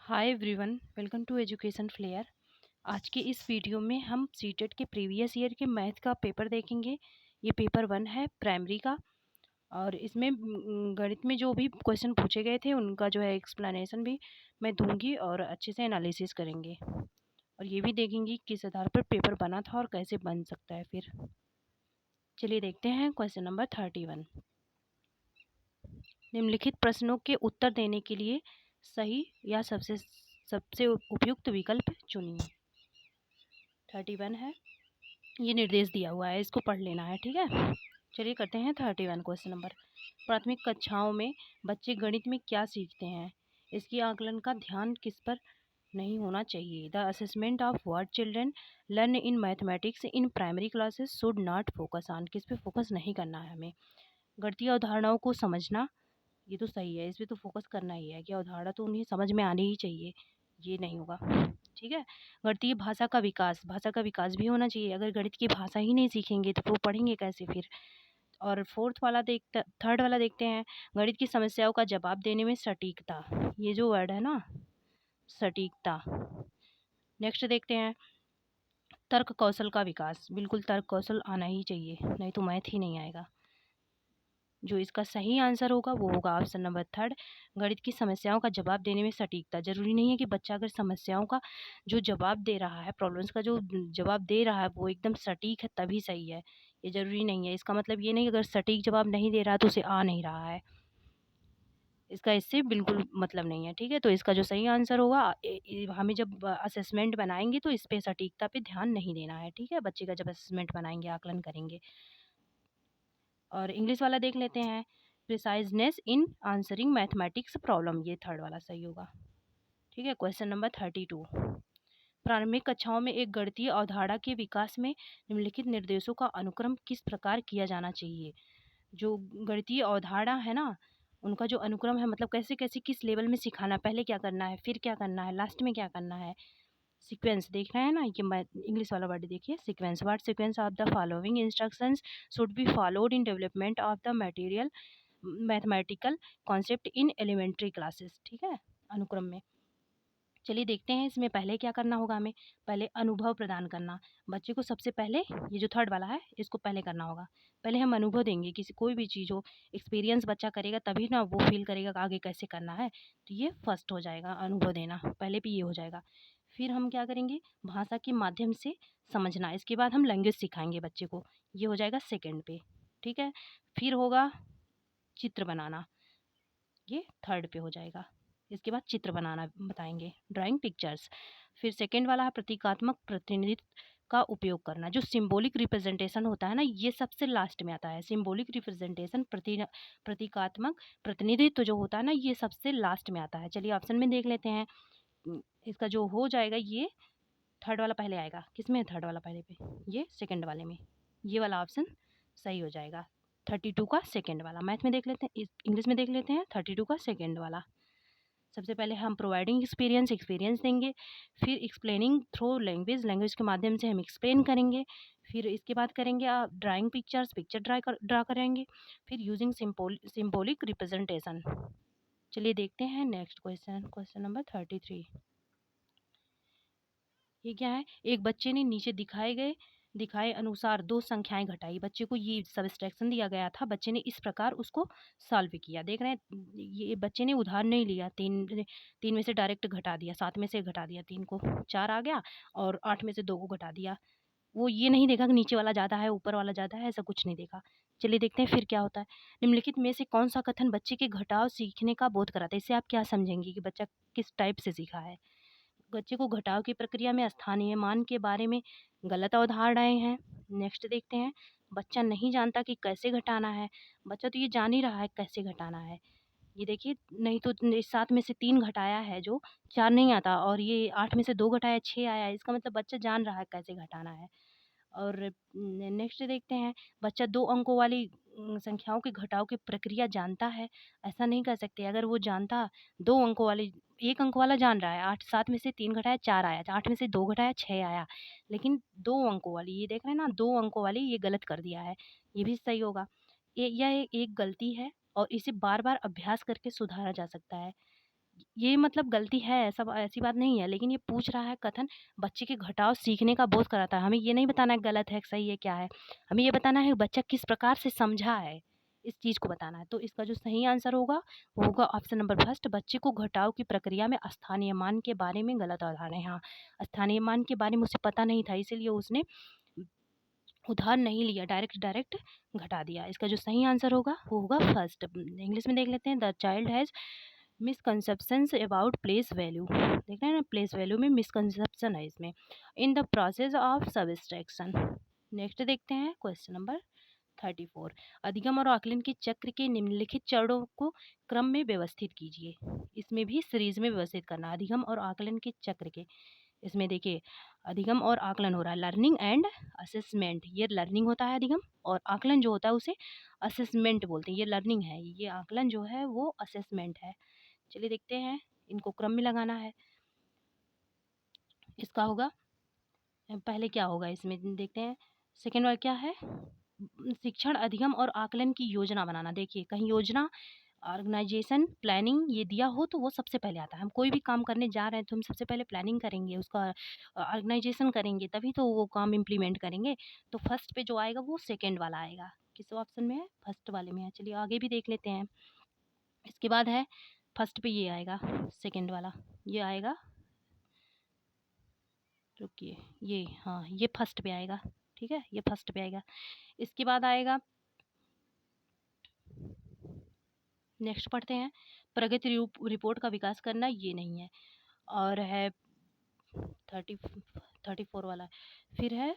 Hi everyone, welcome to education flair. आज के इस वीडियो में हम सीटेट के प्रीवियस ईयर के मैथ का पेपर देखेंगे। ये पेपर 1 है प्राइमरी का। और इसमें गणित में जो भी क्वेश्चन पूछे गए थे उनका जो है एक्सप्लेनेशन भी मैं दूंगी और अच्छे से एनालिसिस करेंगे। और ये भी देखेंगे किस आधार पर पेपर बना था और कैसे बन सकता है। फिर चलिए देखते हैं क्वेश्चन नंबर 31। निम्नलिखित प्रश्नों के उत्तर देने के लिए सही या सबसे उपयुक्त विकल्प चुनिए। 31 है, ये निर्देश दिया हुआ है, इसको पढ़ लेना है। ठीक है, चलिए करते हैं 31 क्वेश्चन नंबर। प्राथमिक कक्षाओं में बच्चे गणित में क्या सीखते हैं, इसकी आकलन का ध्यान किस पर नहीं होना चाहिए। The assessment of what children learn in mathematics in primary classes should not focus on, किस पे फोकस नहीं करना है हमें। गणितीय अवधारणाओं को समझना, ये तो सही है, इस पर तो फोकस करना ही है कि अवधारणा तो उन्हें समझ में आनी ही चाहिए, ये नहीं होगा। ठीक है, गणितीय भाषा का विकास, भाषा का विकास भी होना चाहिए। अगर गणित की भाषा ही नहीं सीखेंगे तो वो पढ़ेंगे कैसे फिर। और थर्ड वाला देखते हैं, गणित की समस्याओं का जवाब देने में सटीकता, ये जो वर्ड है ना, सटीकता। नेक्स्ट देखते हैं, तर्क कौशल का विकास, बिल्कुल तर्क कौशल आना ही चाहिए, नहीं तो मैथ ही नहीं आएगा। जो इसका सही आंसर होगा वो होगा ऑप्शन नंबर 3, गणित की समस्याओं का जवाब देने में सटीकता। जरूरी नहीं है कि बच्चा अगर समस्याओं का जो जवाब दे रहा है, प्रॉब्लम्स का जो जवाब दे रहा है वो एकदम सटीक है तभी सही है, ये जरूरी नहीं है। इसका मतलब ये नहीं अगर सटीक जवाब नहीं दे रहा तो उसे आ नहीं रहा है, इसका इससे बिल्कुल मतलब नहीं है। ठीक है, तो इसका जो सही आंसर होगा, हमें जब असेसमेंट बनाएंगे तो इस पे सटीकता पे ध्यान नहीं देना है। ठीक है, बच्चे का जब असेसमेंट बनाएंगे, आकलन करेंगे। और इंग्लिश वाला देख लेते हैं, प्रिसाइजनेस इन आंसरिंग मैथमेटिक्स प्रॉब्लम, ये थर्ड वाला सही होगा। ठीक है, क्वेश्चन नंबर 32। प्रारंभिक कक्षाओं में एक गणितीय अवधारणा के विकास में निम्नलिखित निर्देशों का अनुक्रम किस प्रकार किया जाना चाहिए। जो गणितीय अवधारणा है ना, उनका जो अनुक्रम है, मतलब कैसे कैसे किस लेवल में सिखाना, पहले क्या करना है, फिर क्या करना है, लास्ट में क्या करना है। सीक्वेंस देख रहे हैं ना, ये इंग्लिश वाला वर्ड देखिए, sequence. What sequence of the following instructions should be followed in development of the material mathematical concept in elementary classes. ठीक है, अनुक्रम में चलिए देखते हैं। इसमें पहले क्या करना होगा, हमें पहले अनुभव प्रदान करना। बच्चे को सबसे पहले, ये जो थर्ड वाला है इसको पहले करना होगा। पहले हम अनुभव देंगे, किसी कोई भी चीज़ हो, एक्सपीरियंस बच्चा करेगा तभी ना वो फील करेगा कि आगे कैसे करना है। तो ये फर्स्ट हो जाएगा, अनुभव देना पहले भी ये हो जाएगा। फिर हम क्या करेंगे, भाषा के माध्यम से समझना। इसके बाद हम लैंग्वेज सिखाएंगे बच्चे को, ये हो जाएगा सेकेंड पे। ठीक है, फिर होगा चित्र बनाना, ये थर्ड पे हो जाएगा। इसके बाद चित्र बनाना बताएंगे, ड्राइंग पिक्चर्स। फिर सेकेंड वाला है प्रतीकात्मक प्रतिनिधित्व का उपयोग करना। जो सिंबॉलिक रिप्रेजेंटेशन होता है ना, ये सबसे लास्ट में आता है। सिंबॉलिक रिप्रेजेंटेशन, प्रतीकात्मक प्रतिनिधित्व जो होता है ना, ये सबसे लास्ट में आता है। चलिए ऑप्शन में देख लेते हैं। इसका जो हो जाएगा, ये थर्ड वाला पहले आएगा। किस में, थर्ड वाला पहले पे, ये सेकेंड वाले में, ये वाला ऑप्शन सही हो जाएगा। 32 का सेकेंड वाला। मैथ में देख लेते हैं, इंग्लिश में देख लेते हैं 32 का सेकेंड वाला। सबसे पहले हम प्रोवाइडिंग एक्सपीरियंस, एक्सपीरियंस देंगे। फिर एक्सप्लेनिंग थ्रू लैंग्वेज, लैंग्वेज के माध्यम से हम एक्सप्लेन करेंगे। फिर इसके बाद करेंगे आप ड्राइंग पिक्चर्स, पिक्चर ड्रा करेंगे। फिर यूजिंग सिंबॉलिक रिप्रेजेंटेशन। चलिए देखते हैं नेक्स्ट क्वेश्चन, क्वेश्चन नंबर 33। ये क्या है, एक बच्चे ने नीचे दिखाए अनुसार दो संख्याएं घटाई। बच्चे को ये सब्सट्रैक्शन दिया गया था, बच्चे ने इस प्रकार उसको सॉल्व किया। देख रहे हैं, ये बच्चे ने उधार नहीं लिया, तीन में से डायरेक्ट घटा दिया, 7 में से घटा दिया, 3 को 4 आ गया, और 8 में से 2 को घटा दिया। वो ये नहीं देखा कि नीचे वाला ज़्यादा है ऊपर वाला ज़्यादा है, ऐसा कुछ नहीं देखा। चलिए देखते हैं फिर क्या होता है। निम्नलिखित में से कौन सा कथन बच्चे के घटाव सीखने का बोध कराता है। इससे आप क्या समझेंगे कि बच्चा किस टाइप से सीखा है। बच्चे को घटाव की प्रक्रिया में स्थानीय मान के बारे में गलत अवधारणाएं हैं। नेक्स्ट देखते हैं, बच्चा नहीं जानता कि कैसे घटाना है। बच्चा तो ये जान ही रहा है कैसे घटाना है। ये देखिए, नहीं तो 7 में से 3 घटाया है जो 4 नहीं आता, और ये 8 में से 2 घटाया 6 आया। इसका मतलब बच्चा जान रहा है कैसे घटाना है। और नेक्स्ट देखते हैं, बच्चा 2 अंकों वाली संख्याओं के घटाव की प्रक्रिया जानता है। ऐसा नहीं कह सकते, अगर वो जानता 2 अंकों वाली, 1 अंक वाला जान रहा है, 8 7 में से 3 घटाया 4 आया, 8 में से 2 घटाया 6 आया, लेकिन 2 अंकों वाली, ये देख रहे हैं ना, 2 अंकों वाली ये गलत कर दिया है। ये भी सही होगा। यह एक गलती है और इसे बार बार अभ्यास करके सुधारा जा सकता है। ये मतलब गलती है, ऐसी बात नहीं है, लेकिन ये पूछ रहा है कथन बच्चे के घटाव सीखने का बोध कराता है। हमें ये नहीं बताना है गलत है, सही है, क्या है। हमें ये बताना है बच्चा किस प्रकार से समझा है, इस चीज़ को बताना है। तो इसका जो सही आंसर होगा वो होगा ऑप्शन नंबर फर्स्ट, बच्चे को घटाव की प्रक्रिया में स्थानीय मान के बारे में गलत अवधारणा है। हाँ, स्थानीय मान के बारे में उसे पता नहीं था, इसीलिए उसने उधार नहीं लिया, डायरेक्ट घटा दिया। इसका जो सही आंसर होगा वो होगा फर्स्ट। इंग्लिश में देख लेते हैं, the child has misconceptions about place value. देख रहे हैं ना, प्लेस वैल्यू में मिसकंसेप्शन है इसमें, in the process of subtraction. Next देखते हैं क्वेश्चन नंबर 34, अधिगम और आकलन के चक्र के निम्नलिखित चरणों को क्रम में व्यवस्थित कीजिए। इसमें भी सीरीज में व्यवस्थित करना, अधिगम और आकलन के चक्र के। इसमें देखिए अधिगम और आकलन हो रहा है, लर्निंग एंड असेसमेंट। ये लर्निंग होता है अधिगम, और आकलन जो होता है उसे असेसमेंट बोलते हैं। ये लर्निंग है, ये आकलन जो है वो असेसमेंट है। चलिए देखते हैं, इनको क्रम में लगाना है। इसका होगा पहले क्या होगा, इसमें देखते हैं। सेकेंड वाला क्या है, शिक्षण अधिगम और आकलन की योजना बनाना। देखिए कहीं योजना, ऑर्गेनाइजेशन, प्लानिंग ये दिया हो तो वो सबसे पहले आता है। हम कोई भी काम करने जा रहे हैं तो हम सबसे पहले प्लानिंग करेंगे, उसका ऑर्गेनाइजेशन करेंगे, तभी तो वो काम इम्प्लीमेंट करेंगे। तो फर्स्ट पे जो आएगा वो सेकेंड वाला आएगा। किस ऑप्शन में है, फर्स्ट वाले में है। चलिए आगे भी देख लेते हैं। इसके बाद है फर्स्ट पे ये आएगा, सेकेंड वाला ये आएगा, रुकिए, ये हाँ ये फर्स्ट पे आएगा, ठीक है, ये फर्स्ट पे आएगा। इसके बाद आएगा, नेक्स्ट पढ़ते हैं, प्रगति रिपोर्ट का विकास करना, ये नहीं है। और है 34 वाला, फिर है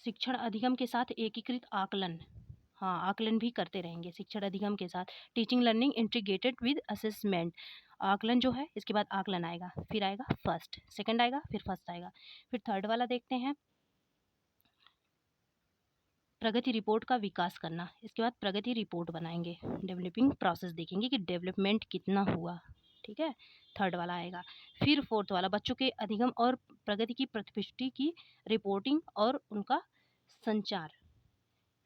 शिक्षण अधिगम के साथ एकीकृत आकलन। हाँ, आकलन भी करते रहेंगे शिक्षण अधिगम के साथ, teaching learning integrated with assessment. आकलन जो है इसके बाद आकलन आएगा, फिर आएगा फर्स्ट, सेकंड आएगा, फिर फर्स्ट आएगा। फिर थर्ड वाला देखते हैं, प्रगति रिपोर्ट का विकास करना। इसके बाद प्रगति रिपोर्ट बनाएंगे, डेवलपिंग प्रोसेस देखेंगे कि डेवलपमेंट कितना हुआ, ठीक है, थर्ड वाला आएगा। फिर फोर्थ वाला बच्चों के अधिगम और प्रगति की प्रतिपुष्टि की रिपोर्टिंग और उनका संचार,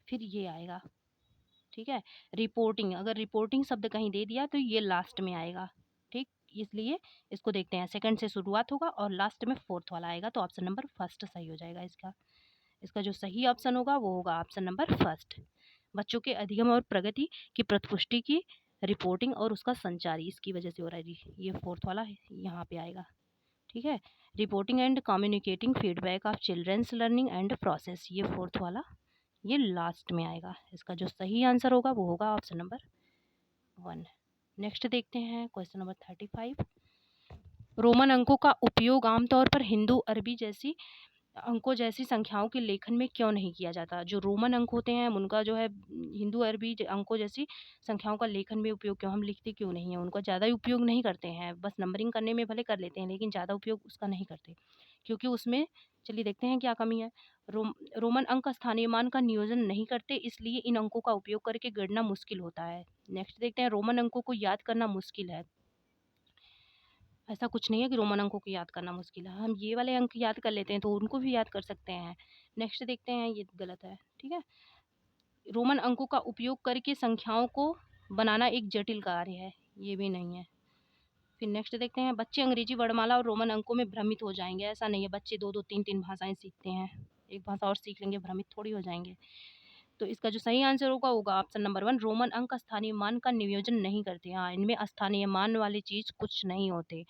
फिर ये आएगा, ठीक है। रिपोर्टिंग, अगर रिपोर्टिंग शब्द कहीं दे दिया तो ये लास्ट में आएगा, ठीक, इसलिए इसको देखते हैं, सेकंड से शुरुआत होगा और लास्ट में फोर्थ वाला आएगा, तो ऑप्शन नंबर फर्स्ट सही हो जाएगा इसका। इसका जो सही ऑप्शन होगा वो होगा ऑप्शन नंबर फर्स्ट, बच्चों के अधिगम और प्रगति की प्रतिपुष्टि की रिपोर्टिंग और उसका संचार, इसकी वजह से हो रहा है जी, ये फोर्थ वाला यहाँ पे आएगा, ठीक है। Reporting and communicating feedback of childrens learning and process, ये फोर्थ वाला ये लास्ट में आएगा। इसका जो सही आंसर होगा वो होगा ऑप्शन नंबर 1। नेक्स्ट देखते हैं क्वेश्चन नंबर 35, रोमन अंकों का उपयोग आमतौर पर हिंदू अरबी जैसी अंकों जैसी संख्याओं के लेखन में क्यों नहीं किया जाता। जो रोमन अंक होते हैं उनका जो है हिंदू अरबी अंकों जैसी संख्याओं का लेखन में उपयोग क्यों, हम लिखते क्यों नहीं है, उनका ज़्यादा उपयोग नहीं करते हैं, बस नंबरिंग करने में भले कर लेते हैं लेकिन ज़्यादा उपयोग उसका नहीं करते, क्योंकि उसमें, चलिए देखते हैं क्या कमी है। रोमन अंक स्थानीय मान का नियोजन नहीं करते, इसलिए इन अंकों का उपयोग करके गणना मुश्किल होता है। नेक्स्ट देखते हैं, रोमन अंकों को याद करना मुश्किल है। ऐसा कुछ नहीं है कि रोमन अंकों को याद करना मुश्किल है, हम ये वाले अंक याद कर लेते हैं तो उनको भी याद कर सकते हैं। नेक्स्ट देखते हैं, ये गलत है, ठीक है। रोमन अंकों का उपयोग करके संख्याओं को बनाना एक जटिल कार्य है, ये भी नहीं है। फिर नेक्स्ट देखते हैं, बच्चे अंग्रेजी वर्णमाला और रोमन अंकों में भ्रमित हो जाएंगे। ऐसा नहीं है, बच्चे दो दो तीन तीन भाषाएं सीखते हैं, एक भाषा और सीख लेंगे भ्रमित थोड़ी हो जाएंगे। तो इसका जो सही आंसर होगा ऑप्शन नंबर 1, रोमन अंक स्थानीय मान का नियोजन नहीं करते। हाँ, इनमें स्थानीय मान वाली चीज़ कुछ नहीं होते,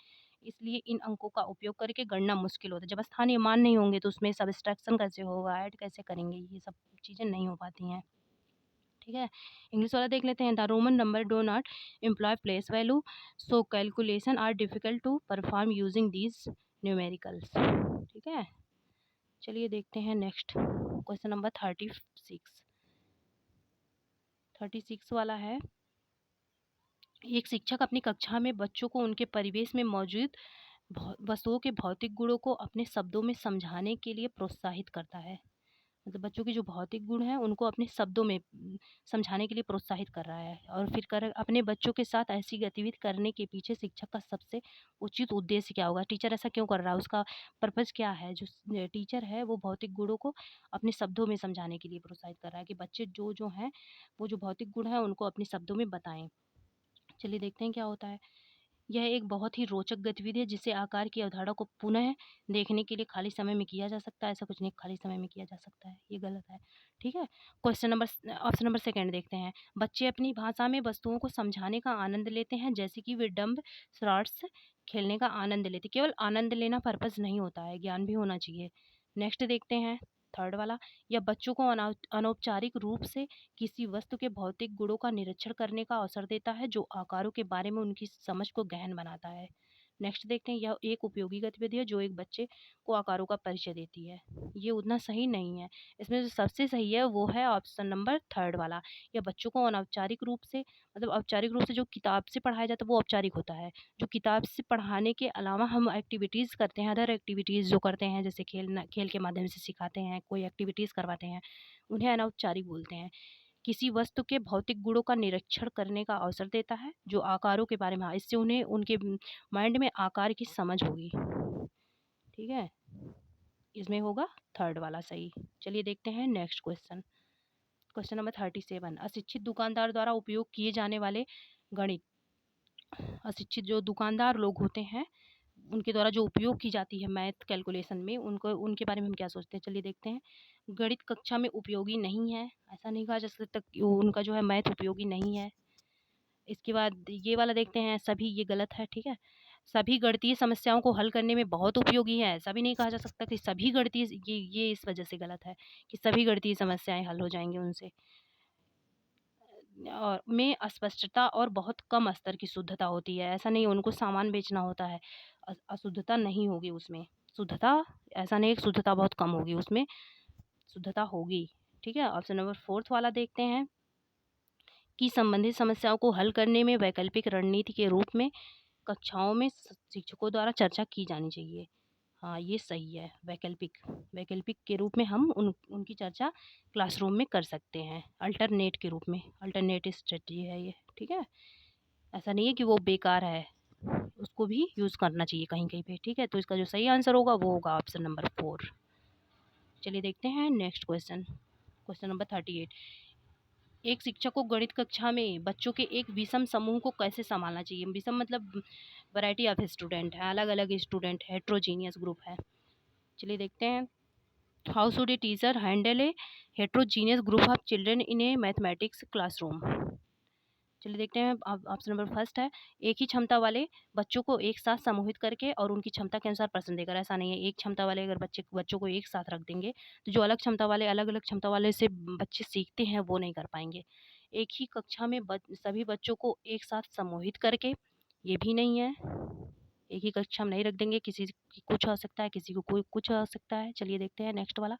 इसलिए इन अंकों का उपयोग करके गणना मुश्किल होता है। जब स्थानीय मान नहीं होंगे तो उसमें सब्सट्रैक्शन कैसे होगा, ऐड कैसे करेंगे, ये सब चीज़ें नहीं हो पाती हैं, ठीक है। इंग्लिश वाला देख लेते हैं, the Roman number do not employ place value, so calculation are difficult to perform using these numericals, ठीक है। चलिए देखते हैं नेक्स्ट क्वेश्चन नंबर 36 वाला है, एक शिक्षक अपनी कक्षा में बच्चों को उनके परिवेश में मौजूद वस्तुओं के भौतिक गुणों को अपने शब्दों में समझाने के लिए प्रोत्साहित करता है। मतलब बच्चों के जो भौतिक गुण हैं उनको अपने शब्दों में समझाने के लिए प्रोत्साहित कर रहा है। और फिर अपने बच्चों के साथ ऐसी गतिविधि करने के पीछे शिक्षक का सबसे उचित उद्देश्य क्या होगा, टीचर ऐसा क्यों कर रहा है, उसका पर्पज़ क्या है। जो टीचर है वो भौतिक गुणों को अपने शब्दों में समझाने के लिए प्रोत्साहित कर रहा है कि बच्चे जो जो हैं वो जो भौतिक गुण हैं उनको अपने शब्दों में बताएं। चलिए देखते हैं क्या होता है। यह एक बहुत ही रोचक गतिविधि है जिसे आकार की अवधारणा को पुनः देखने के लिए खाली समय में किया जा सकता है। ऐसा कुछ नहीं खाली समय में किया जा सकता है, ये गलत है। ठीक है, ऑप्शन नंबर सेकंड देखते हैं। बच्चे अपनी भाषा में वस्तुओं को समझाने का आनंद लेते हैं, जैसे कि वे डम्ब शॉट्स खेलने का आनंद लेते। केवल आनंद लेना पर्पस नहीं होता है, ज्ञान भी होना चाहिए। नेक्स्ट देखते हैं थर्ड वाला। यह बच्चों को अनौपचारिक रूप से किसी वस्तु के भौतिक गुणों का निरीक्षण करने का अवसर देता है, जो आकारों के बारे में उनकी समझ को गहन बनाता है। नेक्स्ट देखते हैं, यह एक उपयोगी गतिविधि है जो एक बच्चे को आकारों का परिचय देती है। ये उतना सही नहीं है। इसमें जो सबसे सही है वो है ऑप्शन नंबर थर्ड वाला। यह बच्चों को अनौपचारिक रूप से, मतलब औपचारिक रूप से जो किताब से पढ़ाया जाता है वो औपचारिक होता है। जो किताब से पढ़ाने के अलावा हम एक्टिविटीज़ करते हैं, अदर एक्टिविटीज़ जो करते हैं, जैसे खेल के माध्यम से सिखाते हैं, कोई एक्टिविटीज़ करवाते हैं, उन्हें अनौपचारिक बोलते हैं। किसी वस्तु के भौतिक गुणों का निरीक्षण करने का अवसर देता है, जो आकारों के बारे में, हाँ, इससे उन्हें उनके माइंड में आकार की समझ होगी। ठीक है, इसमें होगा थर्ड वाला सही। चलिए देखते हैं नेक्स्ट क्वेश्चन। Question number 37। अशिक्षित दुकानदार द्वारा उपयोग किए जाने वाले गणित। अशिक्षित जो दुकानदार लोग होते हैं उनके द्वारा जो उपयोग की जाती है मैथ कैलकुलेशन में, उनको उनके बारे में हम क्या सोचते हैं, चलिए देखते हैं। गणित कक्षा में उपयोगी नहीं है, ऐसा नहीं कहा जा सकता कि उनका जो है मैथ उपयोगी नहीं है। इसके बाद ये वाला देखते हैं, सभी, ये गलत है। ठीक है, सभी गणितीय समस्याओं को हल करने में बहुत उपयोगी है, ऐसा भी नहीं कहा जा सकता कि सभी गणितीय, ये इस वजह से गलत है कि सभी गणितीय समस्याएं हल हो जाएंगी उनसे। और में अस्पष्टता और बहुत कम स्तर की शुद्धता होती है, ऐसा नहीं, उनको सामान बेचना होता है, अशुद्धता नहीं होगी उसमें। शुद्धता, ऐसा नहीं, शुद्धता बहुत कम होगी उसमें, शुद्धता होगी। ठीक है, ऑप्शन नंबर फोर्थ वाला देखते हैं कि संबंधित समस्याओं को हल करने में वैकल्पिक रणनीति के रूप में कक्षाओं में शिक्षकों द्वारा चर्चा की जानी चाहिए। हाँ, ये सही है। वैकल्पिक, वैकल्पिक के रूप में हम उनकी चर्चा क्लासरूम में कर सकते हैं, अल्टरनेट के रूप में, अल्टरनेटिव स्ट्रेटजी है ये। ठीक है, ऐसा नहीं है कि वो बेकार है, उसको भी यूज़ करना चाहिए कहीं कहीं पे। ठीक है, तो इसका जो सही आंसर होगा वो होगा ऑप्शन नंबर 4। चलिए देखते हैं नेक्स्ट क्वेश्चन। Question number 38। एक शिक्षक को गणित कक्षा में बच्चों के एक विषम समूह को कैसे संभालना चाहिए। विषम मतलब वैरायटी ऑफ स्टूडेंट है, अलग अलग स्टूडेंट, हेट्रोजीनियस ग्रुप है। चलिए देखते हैं। How should a teacher handle A heterogeneous group of children in A mathematics classroom. चलिए देखते हैं, ऑप्शन नंबर फर्स्ट है, एक ही क्षमता वाले बच्चों को एक साथ समूहित करके और उनकी क्षमता के अनुसार प्रश्न देकर। ऐसा नहीं है, एक क्षमता वाले अगर बच्चों को एक साथ रख देंगे तो जो अलग क्षमता वाले, अलग अलग क्षमता वाले से बच्चे सीखते हैं वो नहीं कर पाएंगे। एक ही कक्षा में सभी बच्चों को एक साथ समूहित करके, ये भी नहीं है, एक ही कक्षा में नहीं रख देंगे, किसी की कुछ हो सकता है, किसी को कोई कुछ हो सकता है। चलिए देखते हैं नेक्स्ट वाला।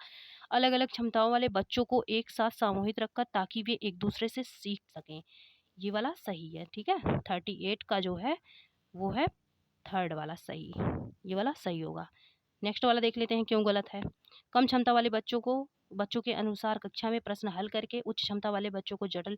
अलग अलग क्षमताओं वाले बच्चों को एक साथ सामूहिक रखकर ताकि वे एक दूसरे से सीख सकें, ये वाला सही है। ठीक है, 38 का जो है वो है थर्ड वाला सही, ये वाला सही होगा। नेक्स्ट वाला देख लेते हैं क्यों गलत है। कम क्षमता वाले बच्चों के अनुसार कक्षा में प्रश्न हल करके उच्च क्षमता वाले बच्चों को जटिल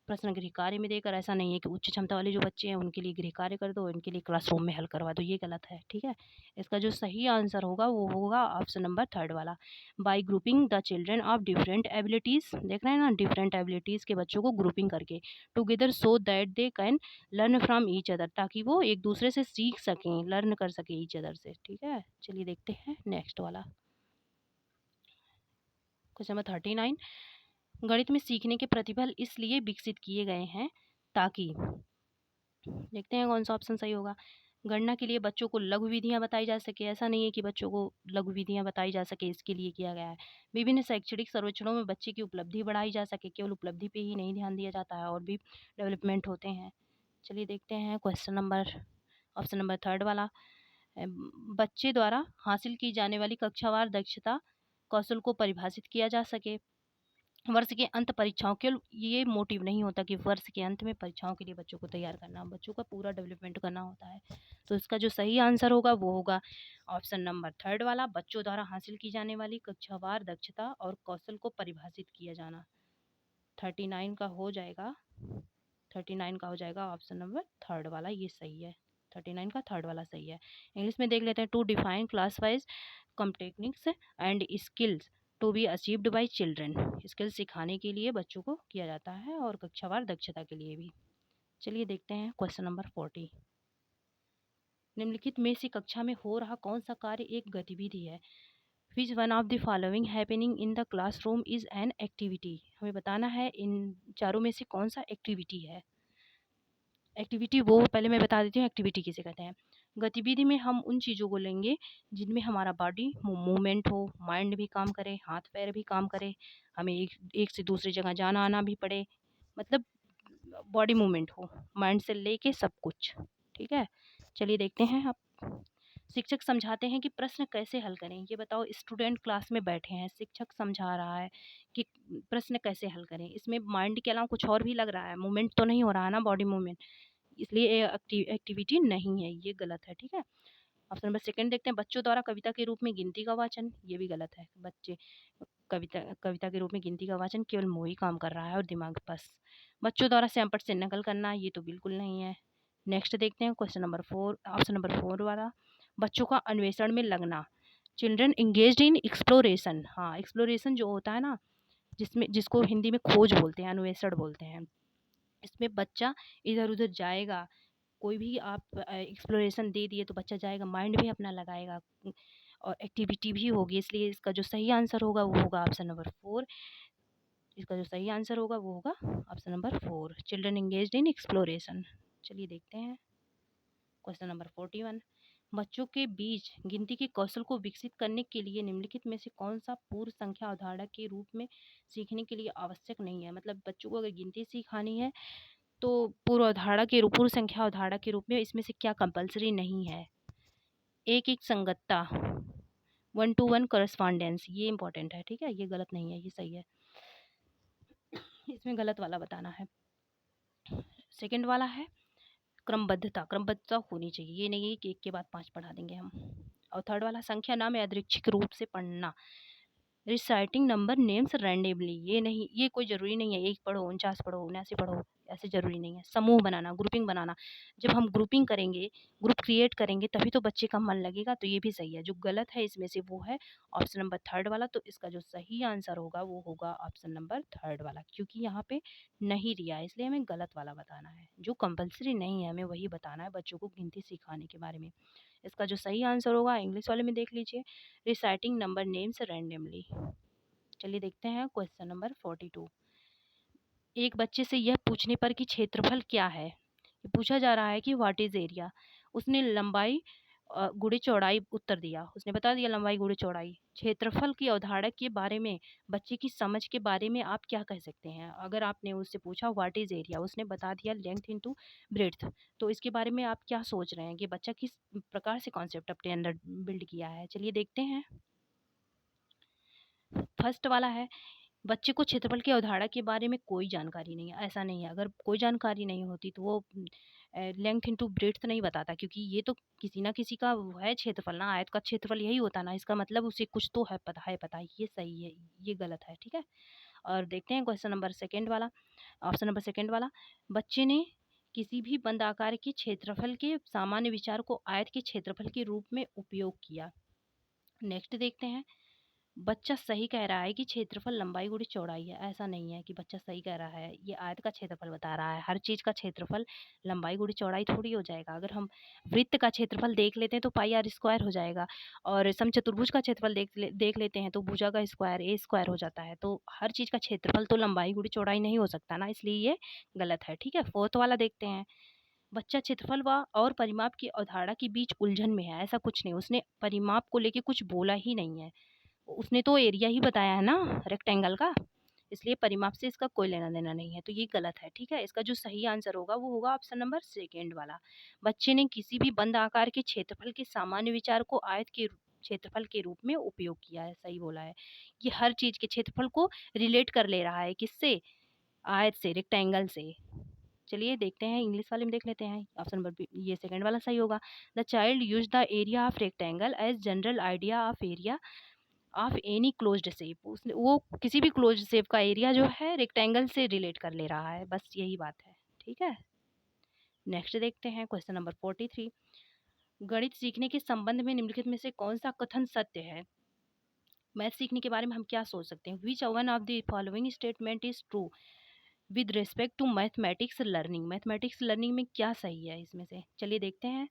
प्रश्न गृह कार्य में देकर। ऐसा नहीं है कि उच्च क्षमता वाले जो बच्चे हैं उनके लिए गृह कार्य कर दो, उनके लिए क्लासरूम में हल करवा दो, ये गलत है। ठीक है, इसका जो सही आंसर होगा वो होगा ऑप्शन नंबर थर्ड वाला। By grouping the children of different abilities, देख रहे हैं ना, डिफरेंट एबिलिटीज़ के बच्चों को ग्रुपिंग करके together so that they can learn from each other, ताकि वो एक दूसरे से सीख सकें, लर्न कर सके ईच अदर से। ठीक है, चलिए देखते हैं नेक्स्ट वाला। Question number 39। गणित में सीखने के प्रतिफल इसलिए विकसित किए गए हैं ताकि, देखते हैं कौन सा ऑप्शन सही होगा। गणना के लिए बच्चों को लघु विधियां बताई जा सके, ऐसा नहीं है कि बच्चों को लघु विधियां बताई जा सके, इसके लिए किया गया है। विभिन्न शैक्षणिक सर्वेक्षणों में बच्चे की उपलब्धि बढ़ाई जा सके, केवल उपलब्धि पे ही नहीं ध्यान दिया जाता है, और भी डेवलपमेंट होते हैं। चलिए देखते हैं question number, option number third वाला। बच्चे द्वारा हासिल की जाने वाली कक्षावार दक्षता कौशल को परिभाषित किया जा सके। वर्ष के अंत परीक्षाओं के, ये मोटिव नहीं होता कि वर्ष के अंत में परीक्षाओं के लिए बच्चों को तैयार करना, बच्चों का पूरा डेवलपमेंट करना होता है। तो इसका जो सही आंसर होगा वो होगा ऑप्शन नंबर थर्ड वाला। बच्चों द्वारा हासिल की जाने वाली कक्षावार दक्षता और कौशल को परिभाषित किया जाना। 39 का हो जाएगा, 39 का हो जाएगा ऑप्शन नंबर थर्ड वाला, ये सही है। 39 का थर्ड वाला सही है। इंग्लिश में देख लेते हैं। To define class wise come techniques and skills to be achieved by children, skills सिखाने के लिए बच्चों को किया जाता है और कक्षावार दक्षता के लिए भी। चलिए देखते हैं क्वेश्चन नंबर 40। निम्नलिखित में से कक्षा में हो रहा कौन सा कार्य एक गतिविधि है? विच one of the following happening in the classroom is an activity. हमें बताना है इन चारों में से कौन सा एक्टिविटी है। एक्टिविटी वो पहले मैं बता देती हूँ एक्टिविटी किसे कहते हैं। गतिविधि में हम उन चीज़ों को लेंगे जिनमें हमारा बॉडी मूवमेंट हो, माइंड भी काम करे, हाथ पैर भी काम करे, हमें एक से दूसरी जगह जाना आना भी पड़े, मतलब बॉडी मूवमेंट हो, माइंड से लेके सब कुछ। ठीक है, चलिए देखते हैं। अब शिक्षक समझाते हैं कि प्रश्न कैसे हल करें। ये बताओ, स्टूडेंट क्लास में बैठे हैं, शिक्षक समझा रहा है कि प्रश्न कैसे हल करें। इसमें माइंड के अलावा कुछ और भी लग रहा है, मूवमेंट तो नहीं हो रहा है ना, बॉडी मूवमेंट, इसलिए एक्टिविटी नहीं है, ये गलत है। ठीक है, ऑप्शन नंबर सेकंड देखते हैं। बच्चों द्वारा कविता के रूप में गिनती का वाचन, ये भी गलत है। बच्चे कविता के रूप में गिनती का वाचन केवल मुंह ही काम कर रहा है और दिमाग बस। बच्चों द्वारा सैंपट से नकल करना, ये तो बिल्कुल नहीं है। नेक्स्ट देखते हैं क्वेश्चन नंबर 4, ऑप्शन नंबर 4 वाला, बच्चों का अन्वेषण में लगना। चिल्ड्रन इंगेज्ड इन एक्सप्लोरेशन। हाँ, एक्सप्लोरेशन जो होता है ना, जिसको हिंदी में खोज बोलते हैं, अन्वेषण बोलते हैं। इसमें बच्चा इधर उधर जाएगा, कोई भी आप एक्सप्लोरेशन दे दिए तो बच्चा जाएगा, माइंड भी अपना लगाएगा और एक्टिविटी भी होगी। इसलिए इसका जो सही आंसर होगा वो होगा ऑप्शन नंबर 4। इसका जो सही आंसर होगा वो होगा ऑप्शन नंबर 4, चिल्ड्रन इंगेज्ड इन एक्सप्लोरेशन। चलिए देखते हैं क्वेश्चन नंबर 41, बच्चों के बीच गिनती के कौशल को विकसित करने के लिए निम्नलिखित में से कौन सा पूर्व संख्या अवधारणा के रूप में सीखने के लिए आवश्यक नहीं है। मतलब बच्चों को अगर गिनती सिखानी है तो पूर्व संख्या अवधारणा के रूप में इसमें से क्या कंपलसरी नहीं है। एक एक संगतता, 1-to-1 करस्पॉन्डेंस, ये इंपॉर्टेंट है। ठीक है, ये गलत नहीं है, ये सही है। इसमें गलत वाला बताना है। सेकंड वाला है क्रमबद्धता होनी चाहिए, ये नहीं है कि एक के बाद 5 पढ़ा देंगे हम। और थर्ड वाला संख्या नाम यादृच्छिक रूप से पढ़ना, रिसाइटिंग नंबर नेम्स रैंडमली, ये नहीं, ये कोई ज़रूरी नहीं है 1 पढ़ो, 49 पढ़ो, 79 पढ़ो, ऐसे ज़रूरी नहीं है। समूह बनाना, ग्रुपिंग बनाना, जब हम ग्रुपिंग करेंगे, ग्रुप क्रिएट करेंगे तभी तो बच्चे का मन लगेगा, तो ये भी सही है। जो गलत है इसमें से वो है ऑप्शन नंबर 3 वाला, तो इसका जो सही आंसर होगा वो होगा ऑप्शन नंबर 3 वाला, क्योंकि यहाँ पे नहीं दिया है इसलिए हमें गलत वाला बताना है। जो कंपल्सरी नहीं है हमें वही बताना है बच्चों को गिनती सिखाने के बारे में। इसका जो सही आंसर होगा इंग्लिश वाले में देख लीजिए, रिसाइटिंग नंबर नेम्स रैंडमली। चलिए देखते हैं क्वेश्चन नंबर 42, एक बच्चे से यह पूछने पर कि क्षेत्रफल क्या है, ये पूछा जा रहा है कि व्हाट इज एरिया, उसने लंबाई गुणे चौड़ाई उत्तर दिया, उसने बता दिया लंबाई गुणे चौड़ाई। क्षेत्रफल की अवधारणा के बारे में, बच्चे की समझ के बारे में आप क्या कह सकते हैं। अगर आपने उससे पूछा व्हाट इज एरिया, उसने बता दिया लेंथ इनटू ब्रेड्थ, तो इसके बारे में आप क्या सोच रहे हैं कि बच्चा किस प्रकार से कॉन्सेप्ट अपने अंदर बिल्ड किया है। चलिए देखते हैं। फर्स्ट वाला है, बच्चे को क्षेत्रफल की अवधारणा के बारे में कोई जानकारी नहीं है। ऐसा नहीं है, अगर कोई जानकारी नहीं होती तो वो लेंथ इनटू ब्रेड्थ नहीं बताता, क्योंकि ये तो किसी ना किसी का वो है क्षेत्रफल ना, आयत का क्षेत्रफल यही होता ना, इसका मतलब उसे कुछ तो है पता है, ये सही है, ये गलत है। ठीक है, और देखते हैं क्वेश्चन नंबर सेकंड वाला, ऑप्शन नंबर सेकंड वाला, बच्चे ने किसी भी बंद आकार के क्षेत्रफल के सामान्य विचार को आयत के क्षेत्रफल के रूप में उपयोग किया। नेक्स्ट देखते हैं, बच्चा सही कह रहा है कि क्षेत्रफल लंबाई गुणी चौड़ाई है। ऐसा नहीं है कि बच्चा सही कह रहा है, ये आयत का क्षेत्रफल बता रहा है। हर चीज़ का क्षेत्रफल लंबाई गुणी चौड़ाई थोड़ी हो जाएगा। अगर हम वृत्त का क्षेत्रफल देख लेते हैं तो पाई आर स्क्वायर हो जाएगा, और समचतुर्भुज का क्षेत्रफल देख लेते हैं तो भुजा का स्क्वायर ए स्क्वायर हो जाता है। तो हर चीज़ का क्षेत्रफल तो लंबाई गुणी चौड़ाई नहीं हो सकता ना, इसलिए ये गलत है। ठीक है, फोर्थ वाला देखते हैं, बच्चा क्षेत्रफल व और परिमाप की अवधारणा के बीच उलझन में है। ऐसा कुछ नहीं, उसने परिमाप को लेके कुछ बोला ही नहीं है, उसने तो एरिया ही बताया है ना रेक्टेंगल का, इसलिए परिमाप से इसका कोई लेना देना नहीं है, तो ये गलत है। ठीक है, इसका जो सही आंसर होगा वो होगा ऑप्शन नंबर सेकंड वाला, बच्चे ने किसी भी बंद आकार के क्षेत्रफल के सामान्य विचार को आयत के क्षेत्रफल के रूप में उपयोग किया है। सही बोला है, ये हर चीज के क्षेत्रफल को रिलेट कर ले रहा है, किससे, आयत से, रेक्टेंगल से। चलिए देखते हैं, इंग्लिश वाले में देख लेते हैं, ऑप्शन नंबर बी, ये सेकंड वाला सही होगा। The child use the area of rectangle as general idea of area of any closed shape, उसने वो किसी भी क्लोज्ड शेप का एरिया जो है रेक्टेंगल से रिलेट कर ले रहा है, बस यही बात है। ठीक है, नेक्स्ट देखते हैं क्वेश्चन नंबर 43, गणित सीखने के संबंध में निम्नलिखित में से कौन सा कथन सत्य है। मैथ सीखने के बारे में हम क्या सोच सकते हैं, which one of the following statement is true with respect to mathematics learning. Mathematics learning में क्या सही है इसमें से, चलिए देखते हैं।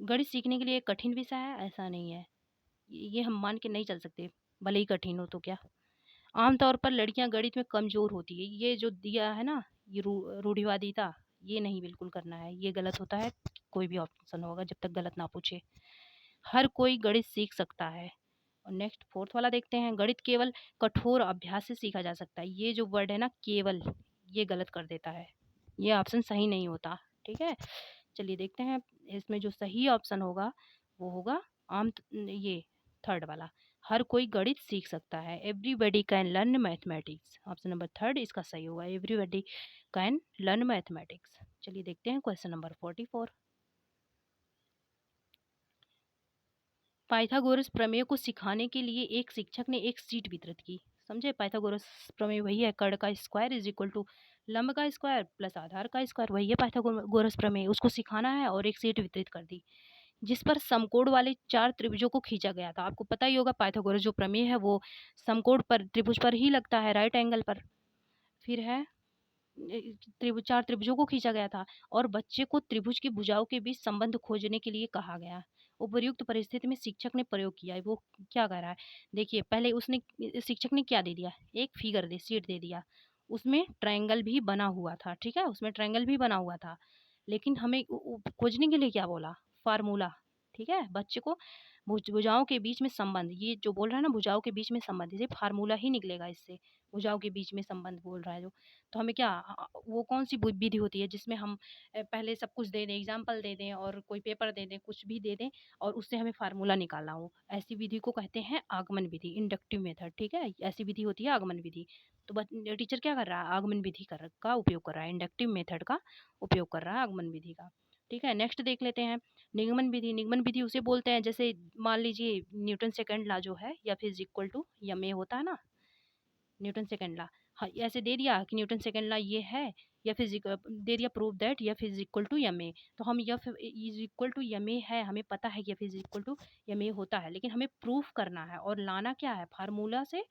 गणित सीखने के लिए एक कठिन विषय है ऐसा नहीं है, ये हम मान के नहीं चल सकते, भले ही कठिन हो तो क्या। आमतौर पर लड़कियां गणित में कमजोर होती है, ये जो दिया है ना, ये रूढ़िवादी था, ये नहीं बिल्कुल करना है, ये गलत होता है। कोई भी ऑप्शन होगा जब तक गलत ना पूछे। हर कोई गणित सीख सकता है। और नेक्स्ट फोर्थ वाला देखते हैं, गणित केवल कठोर अभ्यास से सीखा जा सकता है। ये जो वर्ड है ना केवल, ये गलत कर देता है, ये ऑप्शन सही नहीं होता। ठीक है, चलिए देखते हैं इसमें जो सही ऑप्शन होगा वो होगा ये थर्ड वाला, हर कोई गणित सीख सकता है। Everybody can learn mathematics, option number third इसका सही होगा, एवरीबडी कैन लर्न मैथमेटिक्स। चलिए देखते हैं क्वेश्चन नंबर 44। पाइथागोरस प्रमेय को सिखाने के लिए एक शिक्षक ने एक सीट वितरित की। समझे, पाइथागोरस प्रमेय वही है, कर्ण का स्क्वायर इज इक्वल टू लंब का स्क्वायर प्लस आधार का स्क्वायर, वही है पाइथागोरस प्रमेय। उसको सिखाना है और एक सीट वितरित कर दी जिस पर समकोण वाले 4 त्रिभुजों को खींचा गया था। आपको पता ही होगा पाइथागोरस जो प्रमेय है वो समकोण पर, त्रिभुज पर ही लगता है, राइट एंगल पर। फिर है त्रिभुज, 4 त्रिभुजों को खींचा गया था और बच्चे को त्रिभुज की भुजाओं के बीच संबंध खोजने के लिए कहा गया। उपर्युक्त परिस्थिति में शिक्षक ने प्रयोग किया। वो क्या कह रहा है, देखिए पहले उसने, शिक्षक ने क्या दे दिया, एक फिगर दे शीट दे दिया, उसमें ट्रायंगल भी बना हुआ था। ठीक है, उसमें ट्रायंगल भी बना हुआ था, लेकिन हमें खोजने के लिए क्या बोला, फार्मूला। ठीक है, बच्चे को भुजाओं के बीच में संबंध, ये जो बोल रहा है ना भुजाओं के बीच में संबंध, इसे फार्मूला ही निकलेगा इससे, भुजाओं के बीच में संबंध बोल रहा है जो। तो हमें क्या, वो कौन सी विधि होती है जिसमें हम पहले सब कुछ दे दें, एग्जाम्पल दे दें और कोई पेपर दे दें, कुछ भी दे दें और उससे हमें फार्मूला निकालना हो, ऐसी विधि को कहते हैं आगमन विधि, इंडक्टिव मेथड। ठीक है, ऐसी विधि होती है आगमन विधि। तो टीचर क्या कर रहा है, आगमन विधि का उपयोग कर रहा है, इंडक्टिव मेथड का उपयोग कर रहा है आगमन विधि का। ठीक है, नेक्स्ट देख लेते हैं निगमन विधि। निगमन विधि उसे बोलते हैं, जैसे मान लीजिए न्यूटन सेकंड लॉ जो है, या फिर इक्वल टू या में होता है ना, न्यूटन सेकंड लॉ। हाँ, ऐसे दे दिया कि न्यूटन सेकंड लॉ ये है, या फिर दे दिया प्रूव दैट या फिर इक्वल टू एम ए। तो हम या फिर is equal to M A है, हमें पता है कि या फिर इक्वल टू एम ए होता है, लेकिन हमें प्रूफ करना है और लाना क्या है, फार्मूला से,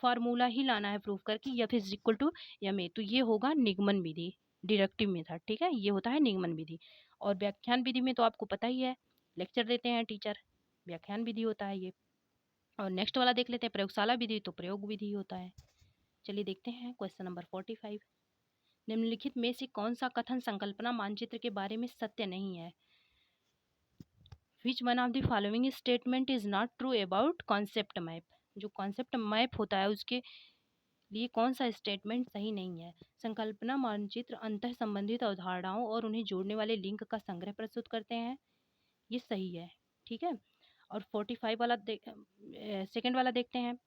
फार्मूला ही लाना है प्रूफ करके, या फिर इक्वल टू एम ए। तो ये होगा निगमन विधि, डिडक्टिव मेथड। ठीक है, ये होता है निगमन विधि। और व्याख्यान विधि में तो आपको पता ही है, लेक्चर देते हैं टीचर, व्याख्यान विधि होता है ये। और नेक्स्ट वाला देख लेते हैं प्रयोगशाला विधि, तो प्रयोग विधि होता है। चलिए देखते हैं क्वेश्चन नंबर 45। निम्नलिखित में से कौन सा कथन संकल्पना मानचित्र के बारे में सत्य नहीं है। विच one of the following statement is not true about concept map. जो कॉन्सेप्ट मैप होता है उसके लिए कौन सा स्टेटमेंट सही नहीं है। संकल्पना मानचित्र अंतः संबंधित अवधारणाओं और उन्हें जोड़ने वाले लिंक का संग्रह प्रस्तुत करते हैं, ये सही है। ठीक है, और 45 वाला सेकंड वाला देखते हैं,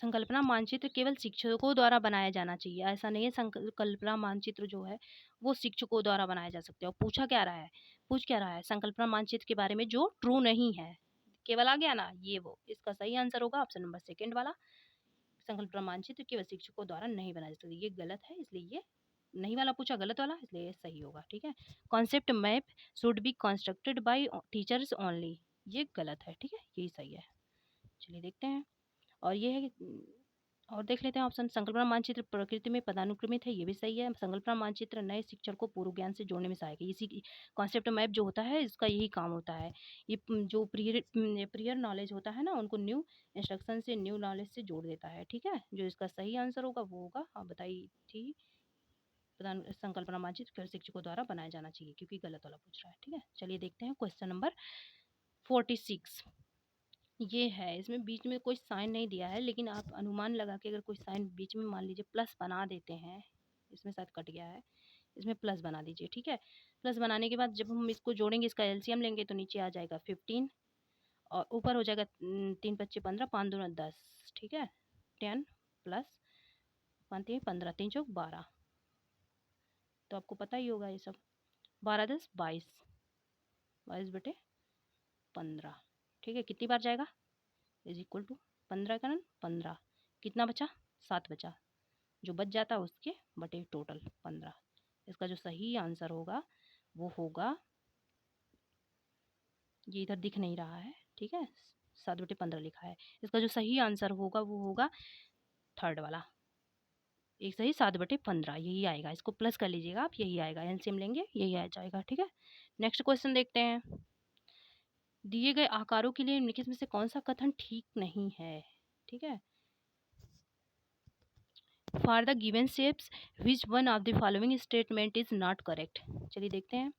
संकल्पना मानचित्र केवल शिक्षकों द्वारा बनाया जाना चाहिए। ऐसा नहीं है, संकल्पना मानचित्र जो है वो शिक्षकों द्वारा बनाया जा सकते हैं। और पूछा क्या रहा है, पूछ क्या रहा है, संकल्पना मानचित्र के बारे में जो ट्रू नहीं है, केवल आ गया ना ये वो, इसका सही आंसर होगा ऑप्शन नंबर सेकंड वाला, संकल्पना मानचित्र केवल शिक्षकों द्वारा नहीं बनाया जा सकता। ये गलत है, इसलिए ये नहीं वाला पूछा, गलत वाला, इसलिए ये सही होगा। ठीक है, concept map should be constructed by teachers only, ये गलत है। ठीक है, यही सही है। चलिए देखते हैं, और ये है कि, और देख लेते हैं ऑप्शन, संकल्पना मानचित्र प्रकृति में पदानुक्रमित है, ये भी सही है। संकल्पना मानचित्र नए शिक्षण को पूर्व ज्ञान से जोड़ने में सहायक है। इसी कॉन्सेप्ट मैप जो होता है इसका यही काम होता है, ये जो प्रियर नॉलेज होता है ना उनको न्यू इंस्ट्रक्शन से, न्यू नॉलेज से जोड़ देता है। ठीक है, जो इसका सही आंसर होगा वो होगा, हाँ बताई थी, संकल्पना मानचित्र शिक्षकों द्वारा बनाया जाना चाहिए, क्योंकि गलत वाला पूछ रहा है। ठीक है, चलिए देखते हैं क्वेश्चन नंबर 46। ये है, इसमें बीच में कोई साइन नहीं दिया है, लेकिन आप अनुमान लगा के अगर कोई साइन बीच में मान लीजिए प्लस बना देते हैं, इसमें शायद कट गया है, इसमें प्लस बना दीजिए। ठीक है, प्लस बनाने के बाद जब हम इसको जोड़ेंगे, इसका एलसीएम लेंगे तो नीचे आ जाएगा 15 और ऊपर हो जाएगा 3 पच्चे 15, 5 दूना 10। ठीक है, 10 प्लस 5 15, 3 चौक 12, तो आपको पता ही होगा ये सब, 12 10 22, 22/15। ठीक है, कितनी बार जाएगा, इज इक्वल टू 15 का 15, कितना बचा, 7 बचा, जो बच जाता है उसके बटे टोटल 15। इसका जो सही आंसर होगा वो होगा, ये इधर दिख नहीं रहा है, ठीक है, 7/15 लिखा है, इसका जो सही आंसर होगा वो होगा थर्ड वाला, एक सही 7/15, यही आएगा। इसको प्लस कर लीजिएगा आप, यही आएगा, एलसीएम लेंगे यही आ जाएगा। ठीक है, नेक्स्ट क्वेश्चन देखते हैं। दिए गए आकारों के लिए निम्नलिखित में से कौन सा कथन ठीक नहीं है। ठीक है, for the given shapes which one of the following statement is not correct. चलिए देखते हैं।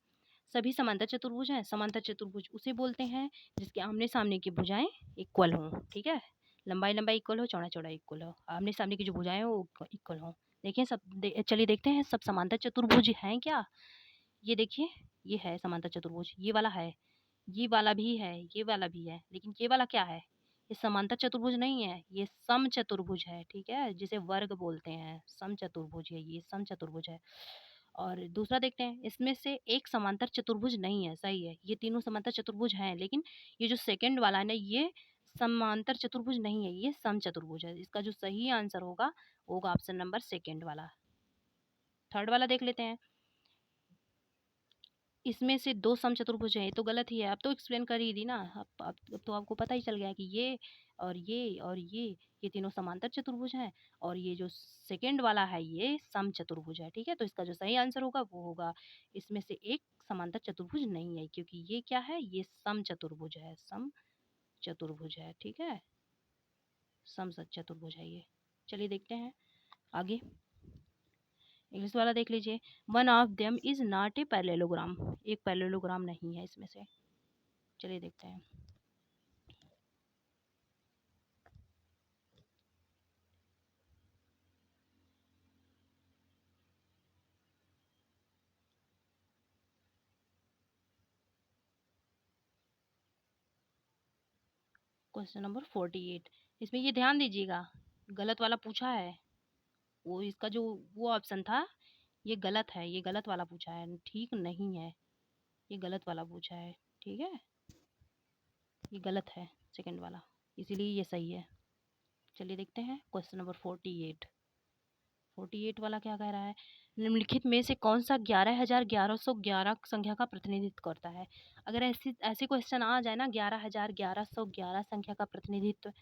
सभी समांतर चतुर्भुज हैं। समांतर चतुर्भुज उसे बोलते हैं जिसके आमने सामने की भुजाएं इक्वल हों। ठीक है, लंबाई लंबाई इक्वल हो, चौड़ा चौड़ा इक्वल हो, आमने सामने की जो भुजाएं हो वो इक्वल हो। देखिए चलिए देखते हैं सब समांतर चतुर्भुज हैं क्या। ये देखिए, ये है समांतर चतुर्भुज, ये वाला है, ये वाला भी है, ये वाला भी है, लेकिन ये वाला क्या है, ये समांतर चतुर्भुज नहीं है, ये सम चतुर्भुज है। ठीक है, जिसे वर्ग बोलते हैं, सम चतुर्भुज है, ये सम चतुर्भुज है। और दूसरा देखते हैं, इसमें से एक समांतर चतुर्भुज नहीं है। सही है, ये तीनों समांतर चतुर्भुज हैं, लेकिन ये जो सेकंड वाला है ना, ये समांतर चतुर्भुज नहीं है, ये सम चतुर्भुज है। इसका जो सही आंसर होगा वो होगा ऑप्शन नंबर सेकंड वाला। थर्ड वाला देख लेते हैं। इसमें से दो समचतुर्भुज हैं, ये तो गलत ही है। अब तो एक्सप्लेन कर ही दी ना, अब तो आपको पता ही चल गया कि ये और ये और ये तीनों समांतर चतुर्भुज हैं, और ये जो सेकंड वाला है ये समचतुर्भुज है। ठीक है, तो इसका जो सही आंसर होगा वो होगा इसमें से एक समांतर चतुर्भुज नहीं है, क्योंकि ये क्या है, ये समचतुर्भुज है, समचतुर्भुज है। ठीक है, समचतुर्भुज है ये। चलिए देखते हैं आगे। इंग्लिश वाला देख लीजिए। One of them is not a parallelogram. एक पैरेललोग्राम नहीं है इसमें से। चलिए देखते हैं। Question number 48। इसमें ये ध्यान दीजिएगा, गलत वाला पूछा है। वो इसका जो वो ऑप्शन था ये गलत है, ये गलत वाला पूछा है, ठीक नहीं है, ये गलत वाला पूछा है। ठीक है, ये गलत है सेकंड वाला, इसीलिए ये सही है। चलिए देखते हैं क्वेश्चन नंबर 48। 48 वाला क्या कह रहा है। निम्नलिखित में से कौन सा 11,1111 संख्या का प्रतिनिधित्व करता है। अगर ऐसे क्वेश्चन आ जाए ना, 11,1111 संख्या का प्रतिनिधित्व,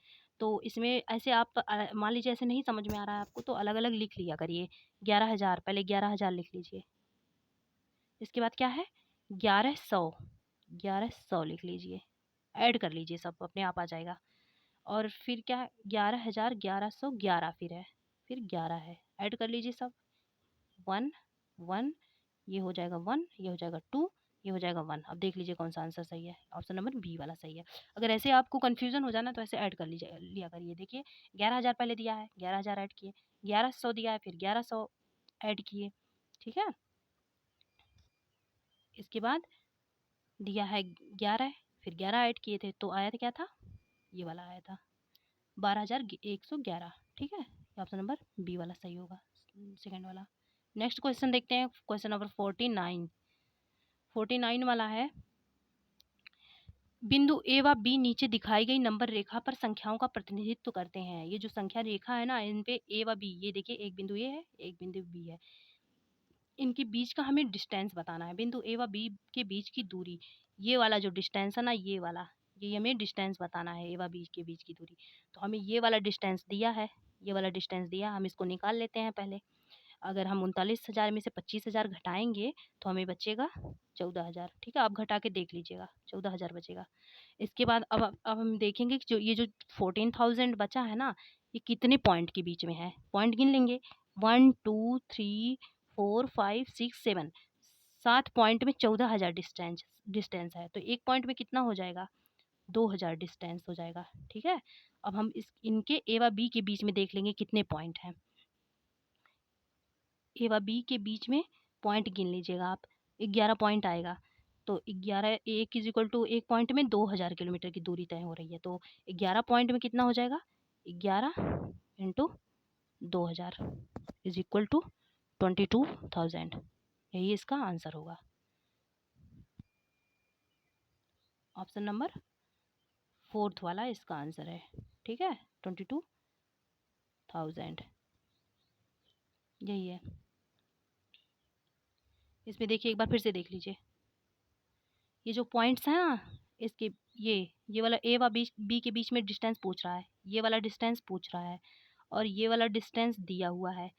तो इसमें ऐसे आप मान लीजिए ऐसे नहीं समझ में आ रहा है आपको, तो अलग अलग लिख लिया करिए। 11,000, पहले 11,000 लिख लीजिए। इसके बाद क्या है, 1100, 1100 लिख लीजिए, ऐड कर लीजिए, सब अपने आप आ जाएगा। और फिर क्या है, 11,1111 फिर है, फिर 11 है, ऐड कर लीजिए सब। 1 1, ये हो जाएगा 1, ये हो जाएगा 2, ये हो जाएगा 1। अब देख लीजिए कौन सा आंसर सही है। ऑप्शन नंबर बी वाला सही है। अगर ऐसे आपको कन्फ्यूजन हो जाना तो ऐसे ऐड कर लीजिए, लिया करिए। देखिए 11,000 पहले दिया है, 11,000 ऐड किए, 1100 दिया है, फिर 1100 ऐड किए। ठीक है, इसके बाद दिया है 11, फिर 11 ऐड किए थे, तो आया था क्या था, ये वाला आया था 12,111। ठीक है, ऑप्शन नंबर बी वाला सही होगा, सेकंड वाला। नेक्स्ट क्वेश्चन देखते हैं, क्वेश्चन नंबर 49। 49 वाला है, बिंदु ए व बी नीचे दिखाई गई नंबर रेखा पर संख्याओं का प्रतिनिधित्व करते हैं। ये जो संख्या रेखा है ना, इन पे ए व बी, ये देखिए एक बिंदु ए है, एक बिंदु बी है, इनके बीच का हमें डिस्टेंस बताना है। बिंदु ए व बी के बीच की दूरी, ये वाला जो डिस्टेंस है ना, ये वाला, ये हमें डिस्टेंस बताना है, ए व बी के बीच की दूरी। तो हमें ये वाला डिस्टेंस दिया है, ये वाला डिस्टेंस दिया, हम इसको निकाल लेते हैं पहले। अगर हम 39,000 में से 25,000 घटाएंगे तो हमें बचेगा 14,000। ठीक है, आप घटा के देख लीजिएगा, 14,000 बचेगा। इसके बाद अब हम देखेंगे कि जो 14,000 बचा है ना, ये कितने पॉइंट के बीच में है। पॉइंट गिन लेंगे, 1 2 3 4 5 6 7, 7 पॉइंट में 14,000 डिस्टेंस है, तो एक पॉइंट में कितना हो जाएगा, 2,000 डिस्टेंस हो जाएगा। ठीक है, अब हम इनके ए व बी के बीच में देख लेंगे कितने पॉइंट हैं। ए व बी के बीच में पॉइंट गिन लीजिएगा आप, 11 पॉइंट आएगा। तो 11 एक इज इक्वल टू, एक पॉइंट में 2,000 किलोमीटर की दूरी तय हो रही है, तो 11 पॉइंट में कितना हो जाएगा, 11 इंटू 2,000 इज इक्वल टू 22,000। यही इसका आंसर होगा, ऑप्शन नंबर फोर्थ वाला इसका आंसर है। ठीक है, 22,000 यही है। इसमें देखिए, एक बार फिर से देख लीजिए, ये जो पॉइंट्स हैं ना, इसके ये वाला ए व बी के बीच में डिस्टेंस पूछ रहा है, ये वाला डिस्टेंस पूछ रहा है, और ये वाला डिस्टेंस दिया हुआ है।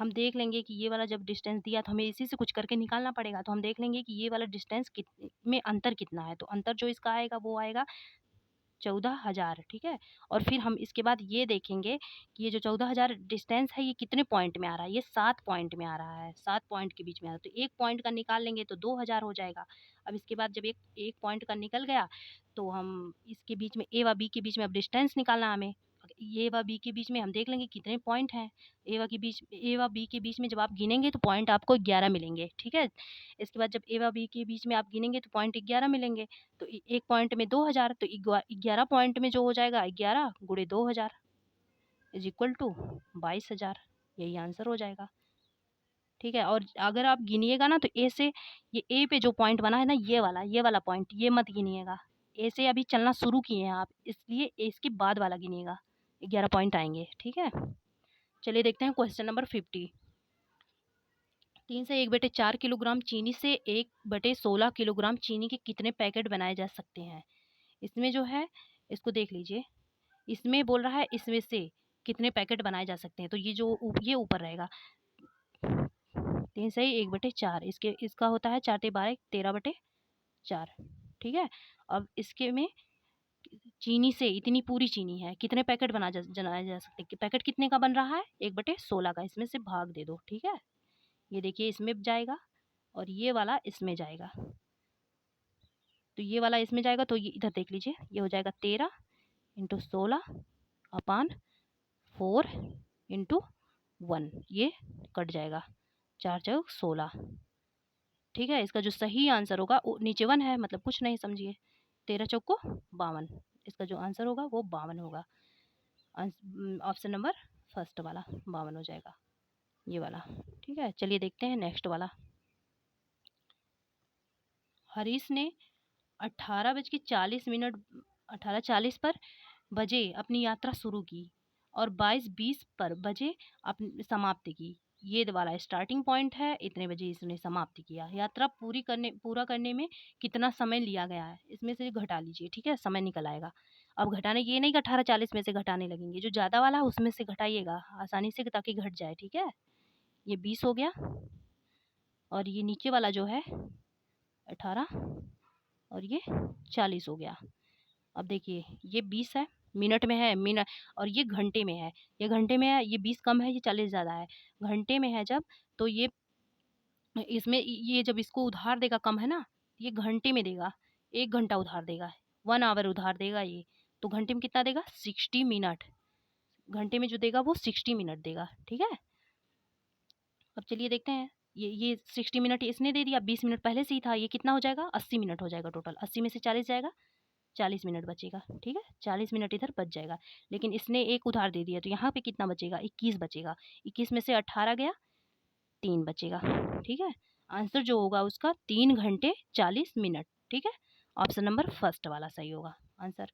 हम देख लेंगे कि ये वाला जब डिस्टेंस दिया तो हमें इसी से कुछ करके निकालना पड़ेगा। तो हम देख लेंगे कि ये वाला डिस्टेंस में अंतर कितना है। तो अंतर जो इसका आएगा वो आएगा 14,000, ठीक है। और फिर हम इसके बाद ये देखेंगे कि ये जो 14,000 डिस्टेंस है ये कितने पॉइंट में आ रहा है। ये 7 पॉइंट में आ रहा है, 7 पॉइंट के बीच में आ रहा है। तो एक पॉइंट का निकाल लेंगे तो 2,000 हो जाएगा। अब इसके बाद जब एक एक पॉइंट का निकल गया तो हम इसके बीच में ए व बी के बीच में अब डिस्टेंस निकालना हमें। ए व बी के बीच में हम देख लेंगे कितने पॉइंट हैं। ए व बी के बीच में जब आप गिनेंगे तो पॉइंट आपको 11 मिलेंगे, ठीक है। इसके बाद जब ए व बी के बीच में आप गिनेंगे तो पॉइंट 11 मिलेंगे। तो एक पॉइंट में 2,000, तो 11 पॉइंट में जो हो जाएगा 11 गुणे 2,000 इज इक्वल टू 22,000। यही आंसर हो जाएगा, ठीक है। और अगर आप गिनिएगा ना तो ए से, ये ए पे जो पॉइंट बना है ना ये वाला पॉइंट ये मत गिनिएगा। ए से अभी चलना शुरू किए हैं आप, इसलिए इसके बाद वाला गिनिएगा। 11 पॉइंट आएंगे, ठीक है। चलिए देखते हैं क्वेश्चन नंबर 50। 3 से 1/4 किलोग्राम चीनी से 1/16 किलोग्राम चीनी के कितने पैकेट बनाए जा सकते हैं। इसमें जो है इसको देख लीजिए, इसमें बोल रहा है इसमें से कितने पैकेट बनाए जा सकते हैं। तो ये जो ये ऊपर रहेगा 3 से 1/4, इसका होता है 4×12 13/4, ठीक है। अब इसके में चीनी से इतनी पूरी चीनी है, कितने पैकेट बनाए जा सकते हैं। पैकेट कितने का बन रहा है 1/16 का, इसमें से भाग दे दो, ठीक है। ये देखिए इसमें जाएगा और ये वाला इसमें जाएगा। तो ये वाला इसमें जाएगा तो ये इधर देख लीजिए, ये हो जाएगा 13 × 16/4 × 1, ये कट जाएगा 4×4 = 16, ठीक है। इसका जो सही आंसर होगा नीचे 1 है, मतलब कुछ नहीं, समझिए 13×4 = 52। इसका जो आंसर होगा वो 52 होगा। ऑप्शन नंबर फर्स्ट वाला 52 हो जाएगा, ये वाला, ठीक है। चलिए देखते हैं नेक्स्ट वाला। हरीश ने 18:40 18:40 पर बजे अपनी यात्रा शुरू की और 22:20 पर बजे अपनी समाप्ति की। ये वाला स्टार्टिंग पॉइंट है, इतने बजे इसने समाप्ति किया। यात्रा पूरा करने में कितना समय लिया गया है, इसमें से घटा लीजिए, ठीक है, समय निकल आएगा। अब घटाने ये नहीं कि 18:40 में से घटाने लगेंगे, जो ज़्यादा वाला है उसमें से घटाइएगा आसानी से ताकि घट जाए, ठीक है। ये 20 हो गया और ये नीचे वाला जो है 18 और ये 40 हो गया। अब देखिए ये 20 है, मिनट में है, मिनट, और ये घंटे में है। ये घंटे में है, ये 20 कम है, ये 40 ज़्यादा है। घंटे में है जब, तो ये इसमें ये जब इसको उधार देगा कम है ना, ये घंटे में देगा, 1 घंटा उधार देगा, 1 आवर उधार देगा ये। तो घंटे में कितना देगा 60 मिनट, घंटे में जो देगा वो 60 मिनट देगा, ठीक है। अब चलिए देखते हैं, ये 60 मिनट इसने दे दिया, 20 मिनट पहले से ही था, ये कितना हो जाएगा 80 मिनट हो जाएगा टोटल। 80 में से 40 जाएगा, 40 मिनट बचेगा, ठीक है। 40 मिनट इधर बच जाएगा, लेकिन इसने एक उधार दे दिया तो यहाँ पे कितना बचेगा 21 बचेगा। 21 में से 18 गया, 3 बचेगा, ठीक है। आंसर जो होगा उसका 3 घंटे 40 मिनट, ठीक है। ऑप्शन नंबर फर्स्ट वाला सही होगा आंसर।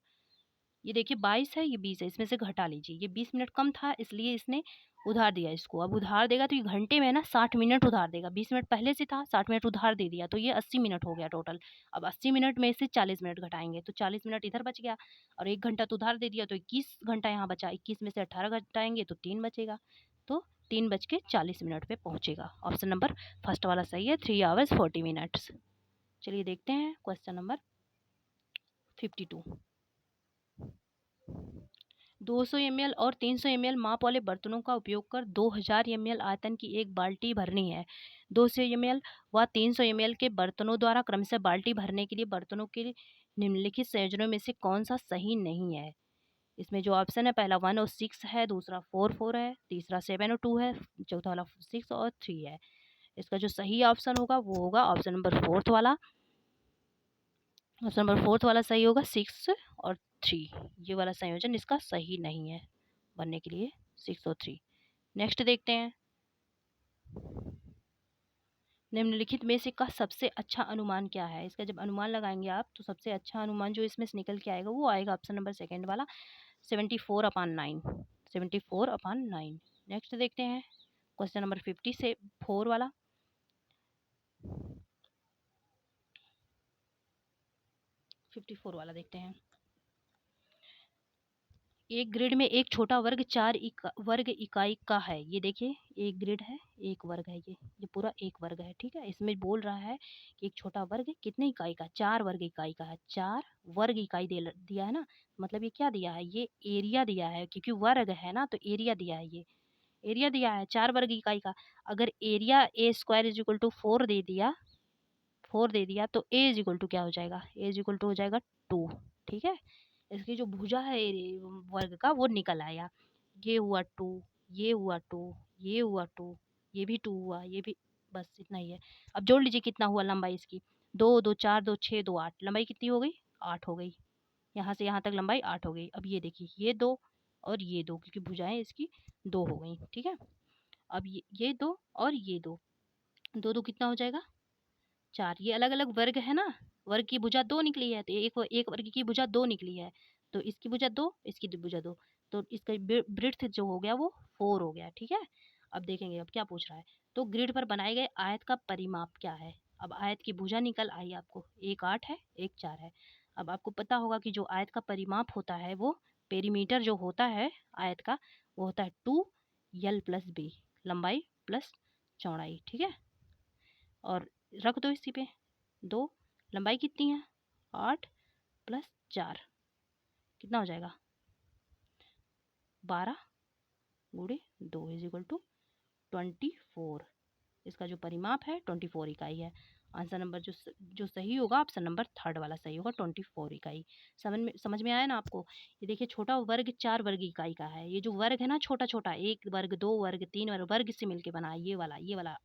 ये देखिए 22 है, ये 20 है, इसमें से घटा लीजिए। ये 20 मिनट कम था इसलिए इसने उधार दिया इसको। अब उधार देगा तो ये घंटे में है ना 60 मिनट उधार देगा। 20 मिनट पहले से था, 60 मिनट उधार दे दिया तो ये 80 मिनट हो गया टोटल। अब 80 मिनट में से 40 मिनट घटाएंगे तो 40 मिनट इधर बच गया, और 1 घंटा तो उधार दे दिया तो 21 घंटा यहाँ बचा। 21 में से 18 घटाएंगे तो 3 बचेगा, तो 3:40 पे पहुँचेगा। ऑप्शन नंबर फर्स्ट वाला सही है, 3 hours 40 minutes। चलिए देखते हैं क्वेश्चन नंबर 52। 200 ml और 300 ml माप वाले बर्तनों का उपयोग कर 2000 ml आयतन की एक बाल्टी भरनी है। 200 ml व 300 ml के बर्तनों द्वारा क्रमशः बाल्टी भरने के लिए बर्तनों के निम्नलिखित संयोजनों में से कौन सा सही नहीं है। इसमें जो ऑप्शन है, पहला 1 और 6 है, दूसरा 4 4 है, तीसरा 7 और 2 है, चौथा वाला 6 और 3 है। इसका जो सही ऑप्शन होगा वो होगा ऑप्शन नंबर फोर्थ वाला। ऑप्शन नंबर फोर्थ वाला सही होगा, 6 और 3। ये वाला संयोजन इसका सही नहीं है बनने के लिए, 6 और 3। नेक्स्ट देखते हैं, निम्नलिखित में से का सबसे अच्छा अनुमान क्या है। इसका जब अनुमान लगाएंगे आप तो सबसे अच्छा अनुमान जो इसमें से निकल के आएगा वो आएगा ऑप्शन नंबर सेकेंड वाला, 74/9। 74/9। नेक्स्ट देखते हैं क्वेश्चन नंबर 54 वाला। 54 वाला देखते हैं। एक ग्रिड में एक छोटा वर्ग वर्ग इकाई का है। ये देखिए, एक ग्रिड है, एक वर्ग है, ये पूरा एक वर्ग है, ठीक है। इसमें बोल रहा है कि एक छोटा वर्ग कितने इकाई का, 4 वर्ग इकाई का है। 4 वर्ग इकाई दिया है ना, मतलब ये क्या दिया है, ये एरिया दिया है, क्योंकि वर्ग है ना तो एरिया दिया है। ये एरिया दिया है 4 वर्ग इकाई का। अगर area A square is equal to 4 दे दिया, 4 दे दिया, तो ए इज इक्वल टू क्या हो जाएगा, ए इज इक्वल टू हो जाएगा 2, ठीक है। इसकी जो भुजा है वर्ग का वो निकल आया। ये हुआ 2, ये हुआ 2, ये हुआ 2, ये भी 2 हुआ, ये भी, बस इतना ही है। अब जोड़ लीजिए कितना हुआ लंबाई इसकी, 2 2 4 2 6 2 8, लंबाई कितनी हो गई, 8 हो गई। यहाँ से यहाँ तक लंबाई 8 हो गई। अब ये देखिए, ये 2 और ये 2, क्योंकि भुजाएं इसकी 2 हो गई, ठीक है। अब ये 2 और ये 2, 2 2 कितना हो जाएगा, 4। ये अलग अलग वर्ग है ना, वर्ग की भुजा 2 निकली है, तो एक वर्ग की भुजा 2 निकली है, तो इसकी भुजा 2, इसकी भुजा 2, तो इसका ब्रिड्थ जो हो गया वो 4 हो गया, ठीक है। अब देखेंगे अब क्या पूछ रहा है। तो ग्रिड पर बनाए गए आयत का परिमाप क्या है। अब आयत की भुजा निकल आई आपको, एक 8 है, एक 4 है। अब आपको पता होगा कि जो आयत का परिमाप होता है वो पेरीमीटर जो होता है आयत का, वो होता है 2l+b, लंबाई प्लस चौड़ाई, ठीक है। और रख दो इसी पे 2, लंबाई कितनी है, 8 प्लस 4 कितना हो जाएगा, 12 गुणे 2 इज इक्वल टू 24। इसका जो परिमाप है 24 इकाई है। आंसर नंबर जो सही होगा, ऑप्शन नंबर 3 वाला सही होगा, 24 इकाई। समझ में आया ना आपको। ये देखिए, छोटा वर्ग 4 वर्ग इकाई का है। ये जो वर्ग है ना, छोटा छोटा, 1 वर्ग 2 वर्ग 3 वर्ग से मिलके बना है, ये वाला है।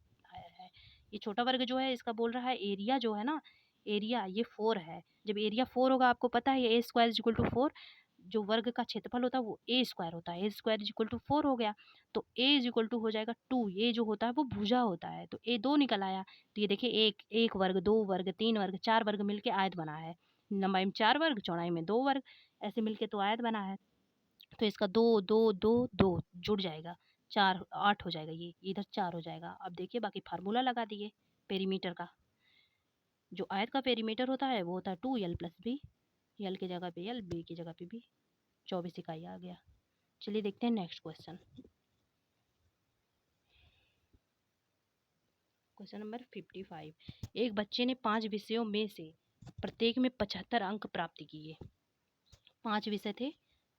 ये छोटा वर्ग जो है, इसका बोल रहा है एरिया जो है ना, एरिया ये 4 है। जब एरिया 4 होगा, आपको पता है ए स्क्वायर इज इक्वल टू 4, जो वर्ग का क्षेत्रफल होता है वो ए स्क्वायर होता है। ए स्क्वायर इज इक्वल टू 4 हो गया, तो ए इज इक्वल टू हो जाएगा 2। ये जो होता है वो भुजा होता है, तो ए 2 निकल आया। तो ये देखिए, एक वर्ग 2 वर्ग 3 वर्ग 4 वर्ग मिलके आयत बना है। लंबाई में 4 वर्ग, चौड़ाई में 2 वर्ग, ऐसे मिलके तो आयत बना है। तो इसका 2 2 2 2 जुड़ जाएगा, 4 8 हो जाएगा, ये इधर 4 हो जाएगा। अब देखिए, बाकी फार्मूला लगा दिए पेरीमीटर का। जो आयत का पेरीमीटर होता है वो होता है 2l+b, यल की जगह पे यल, बी की जगह पे बी, 24 इकाई आ गया। चलिए देखते हैं नेक्स्ट क्वेश्चन। Question number 55। एक बच्चे ने 5 विषयों में से प्रत्येक में 75 अंक प्राप्त किए। 5 विषय थे,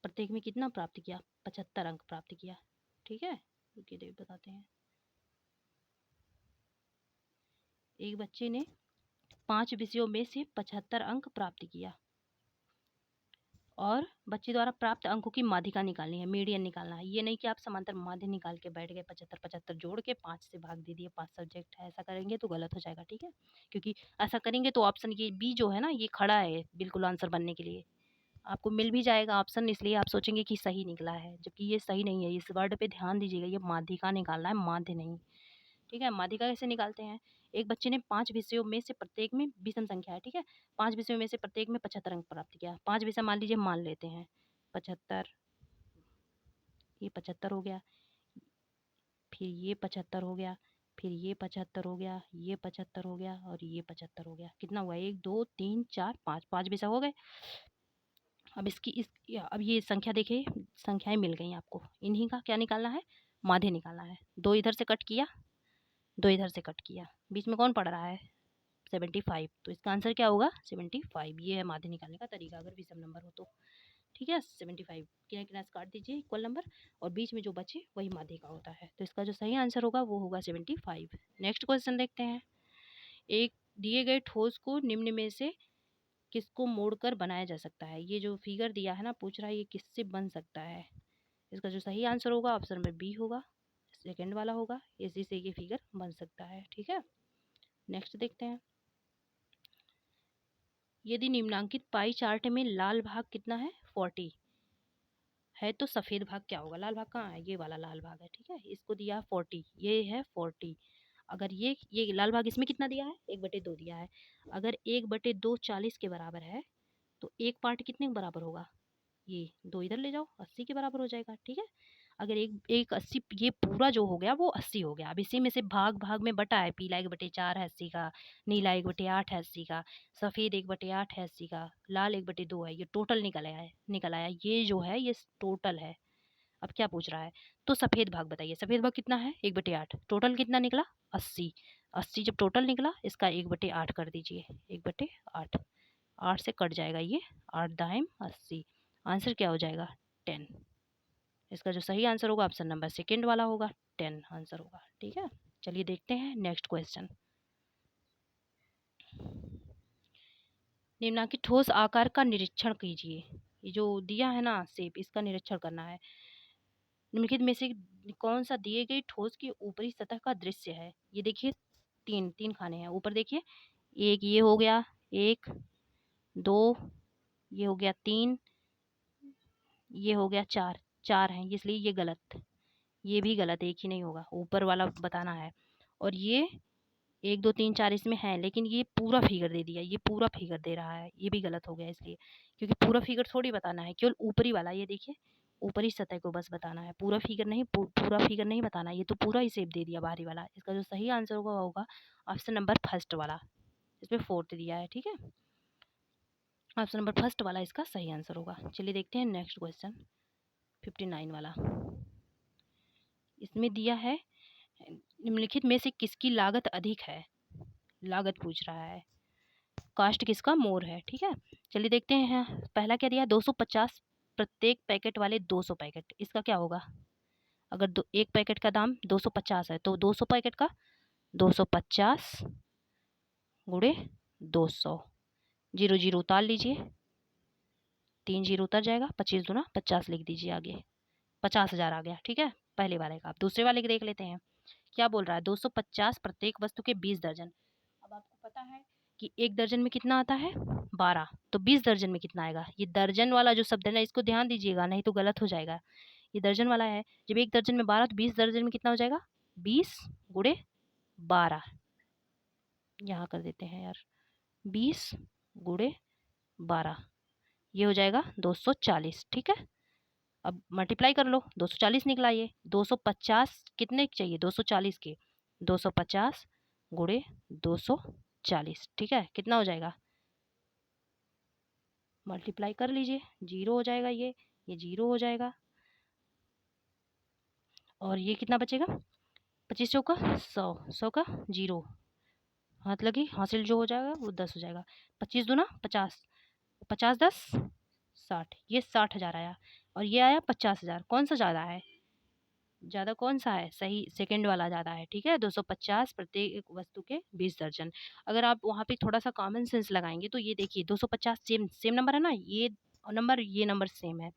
प्रत्येक में कितना प्राप्त किया, 75 अंक प्राप्त किया, ठीक है। रुकिए देख बताते हैं। एक बच्चे ने 5 विषयों में से 75 अंक प्राप्त किया, और बच्चे द्वारा प्राप्त अंकों की माध्यिका निकालनी है, मीडियन निकालना है। ये नहीं कि आप समांतर माध्य निकाल के बैठ गए, 75 75 जोड़ के 5 से भाग दे दिए, 5 सब्जेक्ट है, ऐसा करेंगे तो गलत हो जाएगा, ठीक है। क्योंकि ऐसा करेंगे तो ऑप्शन ये बी जो है ना, ये खड़ा है बिल्कुल आंसर बनने के लिए। आपको मिल भी जाएगा ऑप्शन, इसलिए आप सोचेंगे कि सही निकला है, जबकि ये सही नहीं है। इस वर्ड पे ध्यान दीजिएगा, ये माध्यिका निकालना है, माध्य नहीं, ठीक है। माध्यिका कैसे निकालते हैं। एक बच्चे ने 5 विषयों में से प्रत्येक में, विषम संख्या है, ठीक है, 5 विषयों में से प्रत्येक में 75 अंक प्राप्त किया। 5 विषय मान लीजिए, मान लेते हैं 75, ये 75 हो गया, फिर ये 75 हो गया, फिर ये 75 हो गया, ये 75 हो गया, और ये 75 हो गया। कितना हुआ, 1 2 3 4 5, 5 विषय हो गए। अब अब ये संख्या देखिए, संख्याएं मिल गई आपको, इन्हीं का क्या निकालना है, माध्य निकालना है। 2 इधर से कट किया, 2 इधर से कट किया, बीच में कौन पड़ रहा है, 75। तो इसका आंसर क्या होगा, 75। ये है माध्य निकालने का तरीका, अगर विषम नंबर हो तो, ठीक है। 75 किनारे किनारे से काट दीजिए इक्वल नंबर, और बीच में जो बचे वही माध्य का होता है। तो इसका जो सही आंसर होगा वो होगा 75। नेक्स्ट क्वेश्चन देखते हैं। एक दिए गए ठोस को निम्न में से किसको मोड़कर बनाया जा सकता है। ये जो फिगर दिया है ना, पूछ रहा है ये किससे बन सकता है। इसका जो सही आंसर होगा ऑप्शन नंबर बी होगा, सेकेंड वाला होगा, इसी से ये फिगर बन सकता है, ठीक है। नेक्स्ट देखते हैं। यदि निम्नांकित पाई चार्ट में लाल भाग कितना है, 40 है, तो सफ़ेद भाग क्या होगा। लाल भाग कहाँ है, ये वाला लाल भाग है, ठीक है। इसको दिया 40, ये है 40। अगर ये लाल भाग इसमें कितना दिया है, 1/2 दिया है। अगर 1/2 40 के बराबर है, तो एक पार्ट कितने के बराबर होगा, ये 2 इधर ले जाओ, 80 के बराबर हो जाएगा, ठीक है। अगर एक एक 80, ये पूरा जो हो गया वो 80 हो गया। अब इसी में से भाग भाग में बटा है, पीला 1/4 है 80 का, नीला 1/8 है 80 का, सफ़ेद 1/8 है 80 का, लाल 1/2 है। ये टोटल निकल आया, ये जो है ये टोटल है। अब क्या पूछ रहा है, तो सफ़ेद भाग बताइए, सफ़ेद भाग कितना है 1/8, टोटल कितना निकला 80। 80 जब टोटल निकला, इसका 1/8 कर दीजिए, 1/8, 8 से कट जाएगा ये, 8 दाइम 80, आंसर क्या हो जाएगा 10। इसका जो सही आंसर होगा ऑप्शन नंबर सेकेंड वाला होगा, 10 आंसर होगा। ठीक है, चलिए देखते हैं नेक्स्ट क्वेश्चन। निम्नलिखित ठोस आकार का निरीक्षण कीजिए। ये जो दिया है ना शेप, इसका निरीक्षण करना है। निम्नलिखित में से कौन सा दिए गए ठोस की ऊपरी सतह का दृश्य है। ये देखिए तीन तीन खाने हैं, ऊपर देखिए, एक ये हो गया, एक दो, ये हो गया तीन, ये हो गया चार, चार हैं इसलिए ये गलत, ये भी गलत, एक ही नहीं होगा, ऊपर वाला बताना है। और ये 1 2 3 4 इसमें है, लेकिन ये पूरा फिगर दे दिया, ये पूरा फिगर दे रहा है, ये भी गलत हो गया इसलिए, क्योंकि पूरा फिगर थोड़ी बताना है, केवल ऊपरी वाला, ये देखिए ऊपरी सतह को बस बताना है, पूरा फिगर नहीं, पूरा फिगर नहीं बताना, ये तो पूरा ही शेप दे दिया बाहरी वाला। इसका जो सही आंसर होगा ऑप्शन नंबर फर्स्ट वाला, इसमें फोर्थ दिया है। ठीक है, ऑप्शन नंबर फर्स्ट वाला इसका सही आंसर होगा। चलिए देखते हैं नेक्स्ट क्वेश्चन 59 वाला। इसमें दिया है निम्नलिखित में से किसकी लागत अधिक है, लागत पूछ रहा है, कास्ट किसका, मोर है। ठीक है, चलिए देखते हैं। पहला क्या दिया, 250 प्रत्येक पैकेट वाले 200 पैकेट, इसका क्या होगा, अगर एक पैकेट का दाम 250 है तो 200 पैकेट का 250 गुणे 200, 0 0 उतार लीजिए, 3 0 उतर जाएगा, 25 दूना 50 लिख दीजिए आगे, 50,000 आ गया। ठीक है, पहले वाले का। आप दूसरे वाले के देख लेते हैं, क्या बोल रहा है, 250 प्रत्येक वस्तु के 20 दर्जन। अब आपको पता है कि एक दर्जन में कितना आता है 12, तो 20 दर्जन में कितना आएगा। ये दर्जन वाला जो शब्द है ना, इसको ध्यान दीजिएगा, नहीं तो गलत हो जाएगा। ये दर्जन वाला है, जब एक दर्जन में 12 तो 20 दर्जन में कितना हो जाएगा, 20 गुणे 12, यहाँ कर देते हैं यार, 20 गुणे 12, ये हो जाएगा 240। ठीक है, अब मल्टीप्लाई कर लो, 240 निकला ये, 250 कितने चाहिए 240 के, 250 गुणे 240। ठीक है, कितना हो जाएगा, मल्टीप्लाई कर लीजिए, 0 हो जाएगा, ये 0 हो जाएगा, और ये कितना बचेगा, 25 चौका 100, 100 का 0, हाथ लगी, हासिल जो हो जाएगा वो 10 हो जाएगा, 25 दूना 50, 50 10 60, ये 60,000 आया, और ये आया 50,000। कौन सा ज़्यादा है, ज़्यादा कौन सा है, सही सेकंड वाला ज़्यादा है। ठीक है, 250 प्रत्येक वस्तु के 20 दर्जन। अगर आप वहाँ पे थोड़ा सा कॉमन सेंस लगाएंगे तो ये देखिए 250 सेम सेम नंबर है ना, ये नंबर सेम है।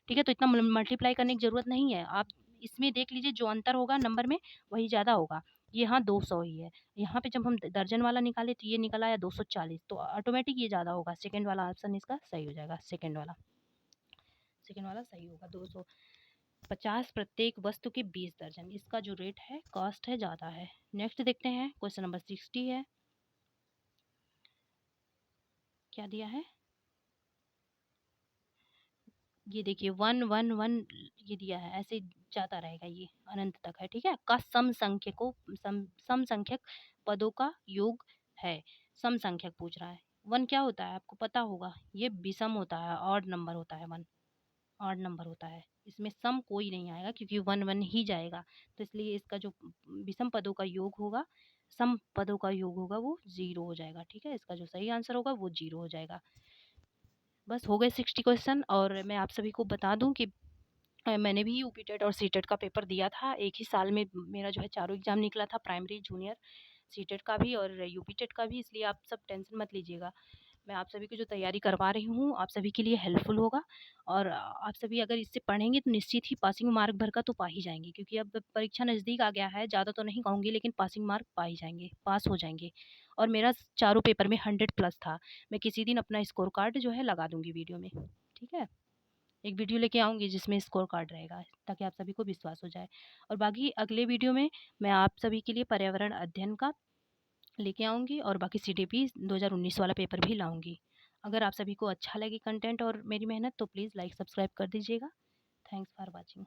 ठीक है, तो इतना मल्टीप्लाई करने की ज़रूरत नहीं है। आप इसमें देख लीजिए, जो अंतर होगा नंबर में वही ज़्यादा होगा। ये हाँ 200 ही है, यहाँ पे जब हम दर्जन वाला निकाले तो ये निकल आया 240, तो ऑटोमेटिक ये ज़्यादा होगा। सेकेंड वाला ऑप्शन इसका सही हो जाएगा, सेकेंड वाला सही होगा। 250 प्रत्येक वस्तु के 20 दर्जन, इसका जो रेट है कॉस्ट है ज़्यादा है। नेक्स्ट देखते हैं, क्वेश्चन नंबर 60 है, क्या दिया है, ये देखिए 1 1 1 ये दिया है, ऐसे जाता रहेगा, ये अनंत तक है। ठीक है, का सम संख्यक पदों का योग है, सम संख्यक पूछ रहा है। 1 क्या होता है आपको पता होगा, ये विषम होता है, ऑड नंबर होता है, 1 ऑड नंबर होता है, इसमें सम कोई नहीं आएगा क्योंकि 1 1 ही जाएगा, तो इसलिए इसका जो विषम पदों का योग होगा, सम पदों का योग होगा, वो 0 हो जाएगा। ठीक है, इसका जो सही आंसर होगा वो 0 हो जाएगा। बस हो गए 60 क्वेश्चन। और मैं आप सभी को बता दूं कि मैंने भी यूपी टेट और सी टेट का पेपर दिया था, एक ही साल में मेरा जो है चारों एग्जाम निकला था, प्राइमरी जूनियर सी टेट का भी और यूपी टेट का भी, इसलिए आप सब टेंशन मत लीजिएगा। मैं आप सभी को जो तैयारी करवा रही हूँ आप सभी के लिए हेल्पफुल होगा, और आप सभी अगर इससे पढ़ेंगे तो निश्चित ही पासिंग मार्क भर का तो पा ही जाएंगे, क्योंकि अब परीक्षा नज़दीक आ गया है, ज़्यादा तो नहीं कहूँगी लेकिन पासिंग मार्क पा ही जाएंगे, पास हो जाएंगे। और मेरा चारों पेपर में 100+ था। मैं किसी दिन अपना स्कोर कार्ड जो है लगा दूँगी वीडियो में। ठीक है, एक वीडियो लेके आऊँगी जिसमें स्कोर कार्ड रहेगा, ताकि आप सभी को विश्वास हो जाए। और बाकी अगले वीडियो में मैं आप सभी के लिए पर्यावरण अध्ययन का लेके आऊँगी, और बाकी CTP 2019 वाला पेपर भी लाऊँगी। अगर आप सभी को अच्छा लगे कंटेंट और मेरी मेहनत, तो प्लीज़ लाइक सब्सक्राइब कर दीजिएगा। Thanks for watching.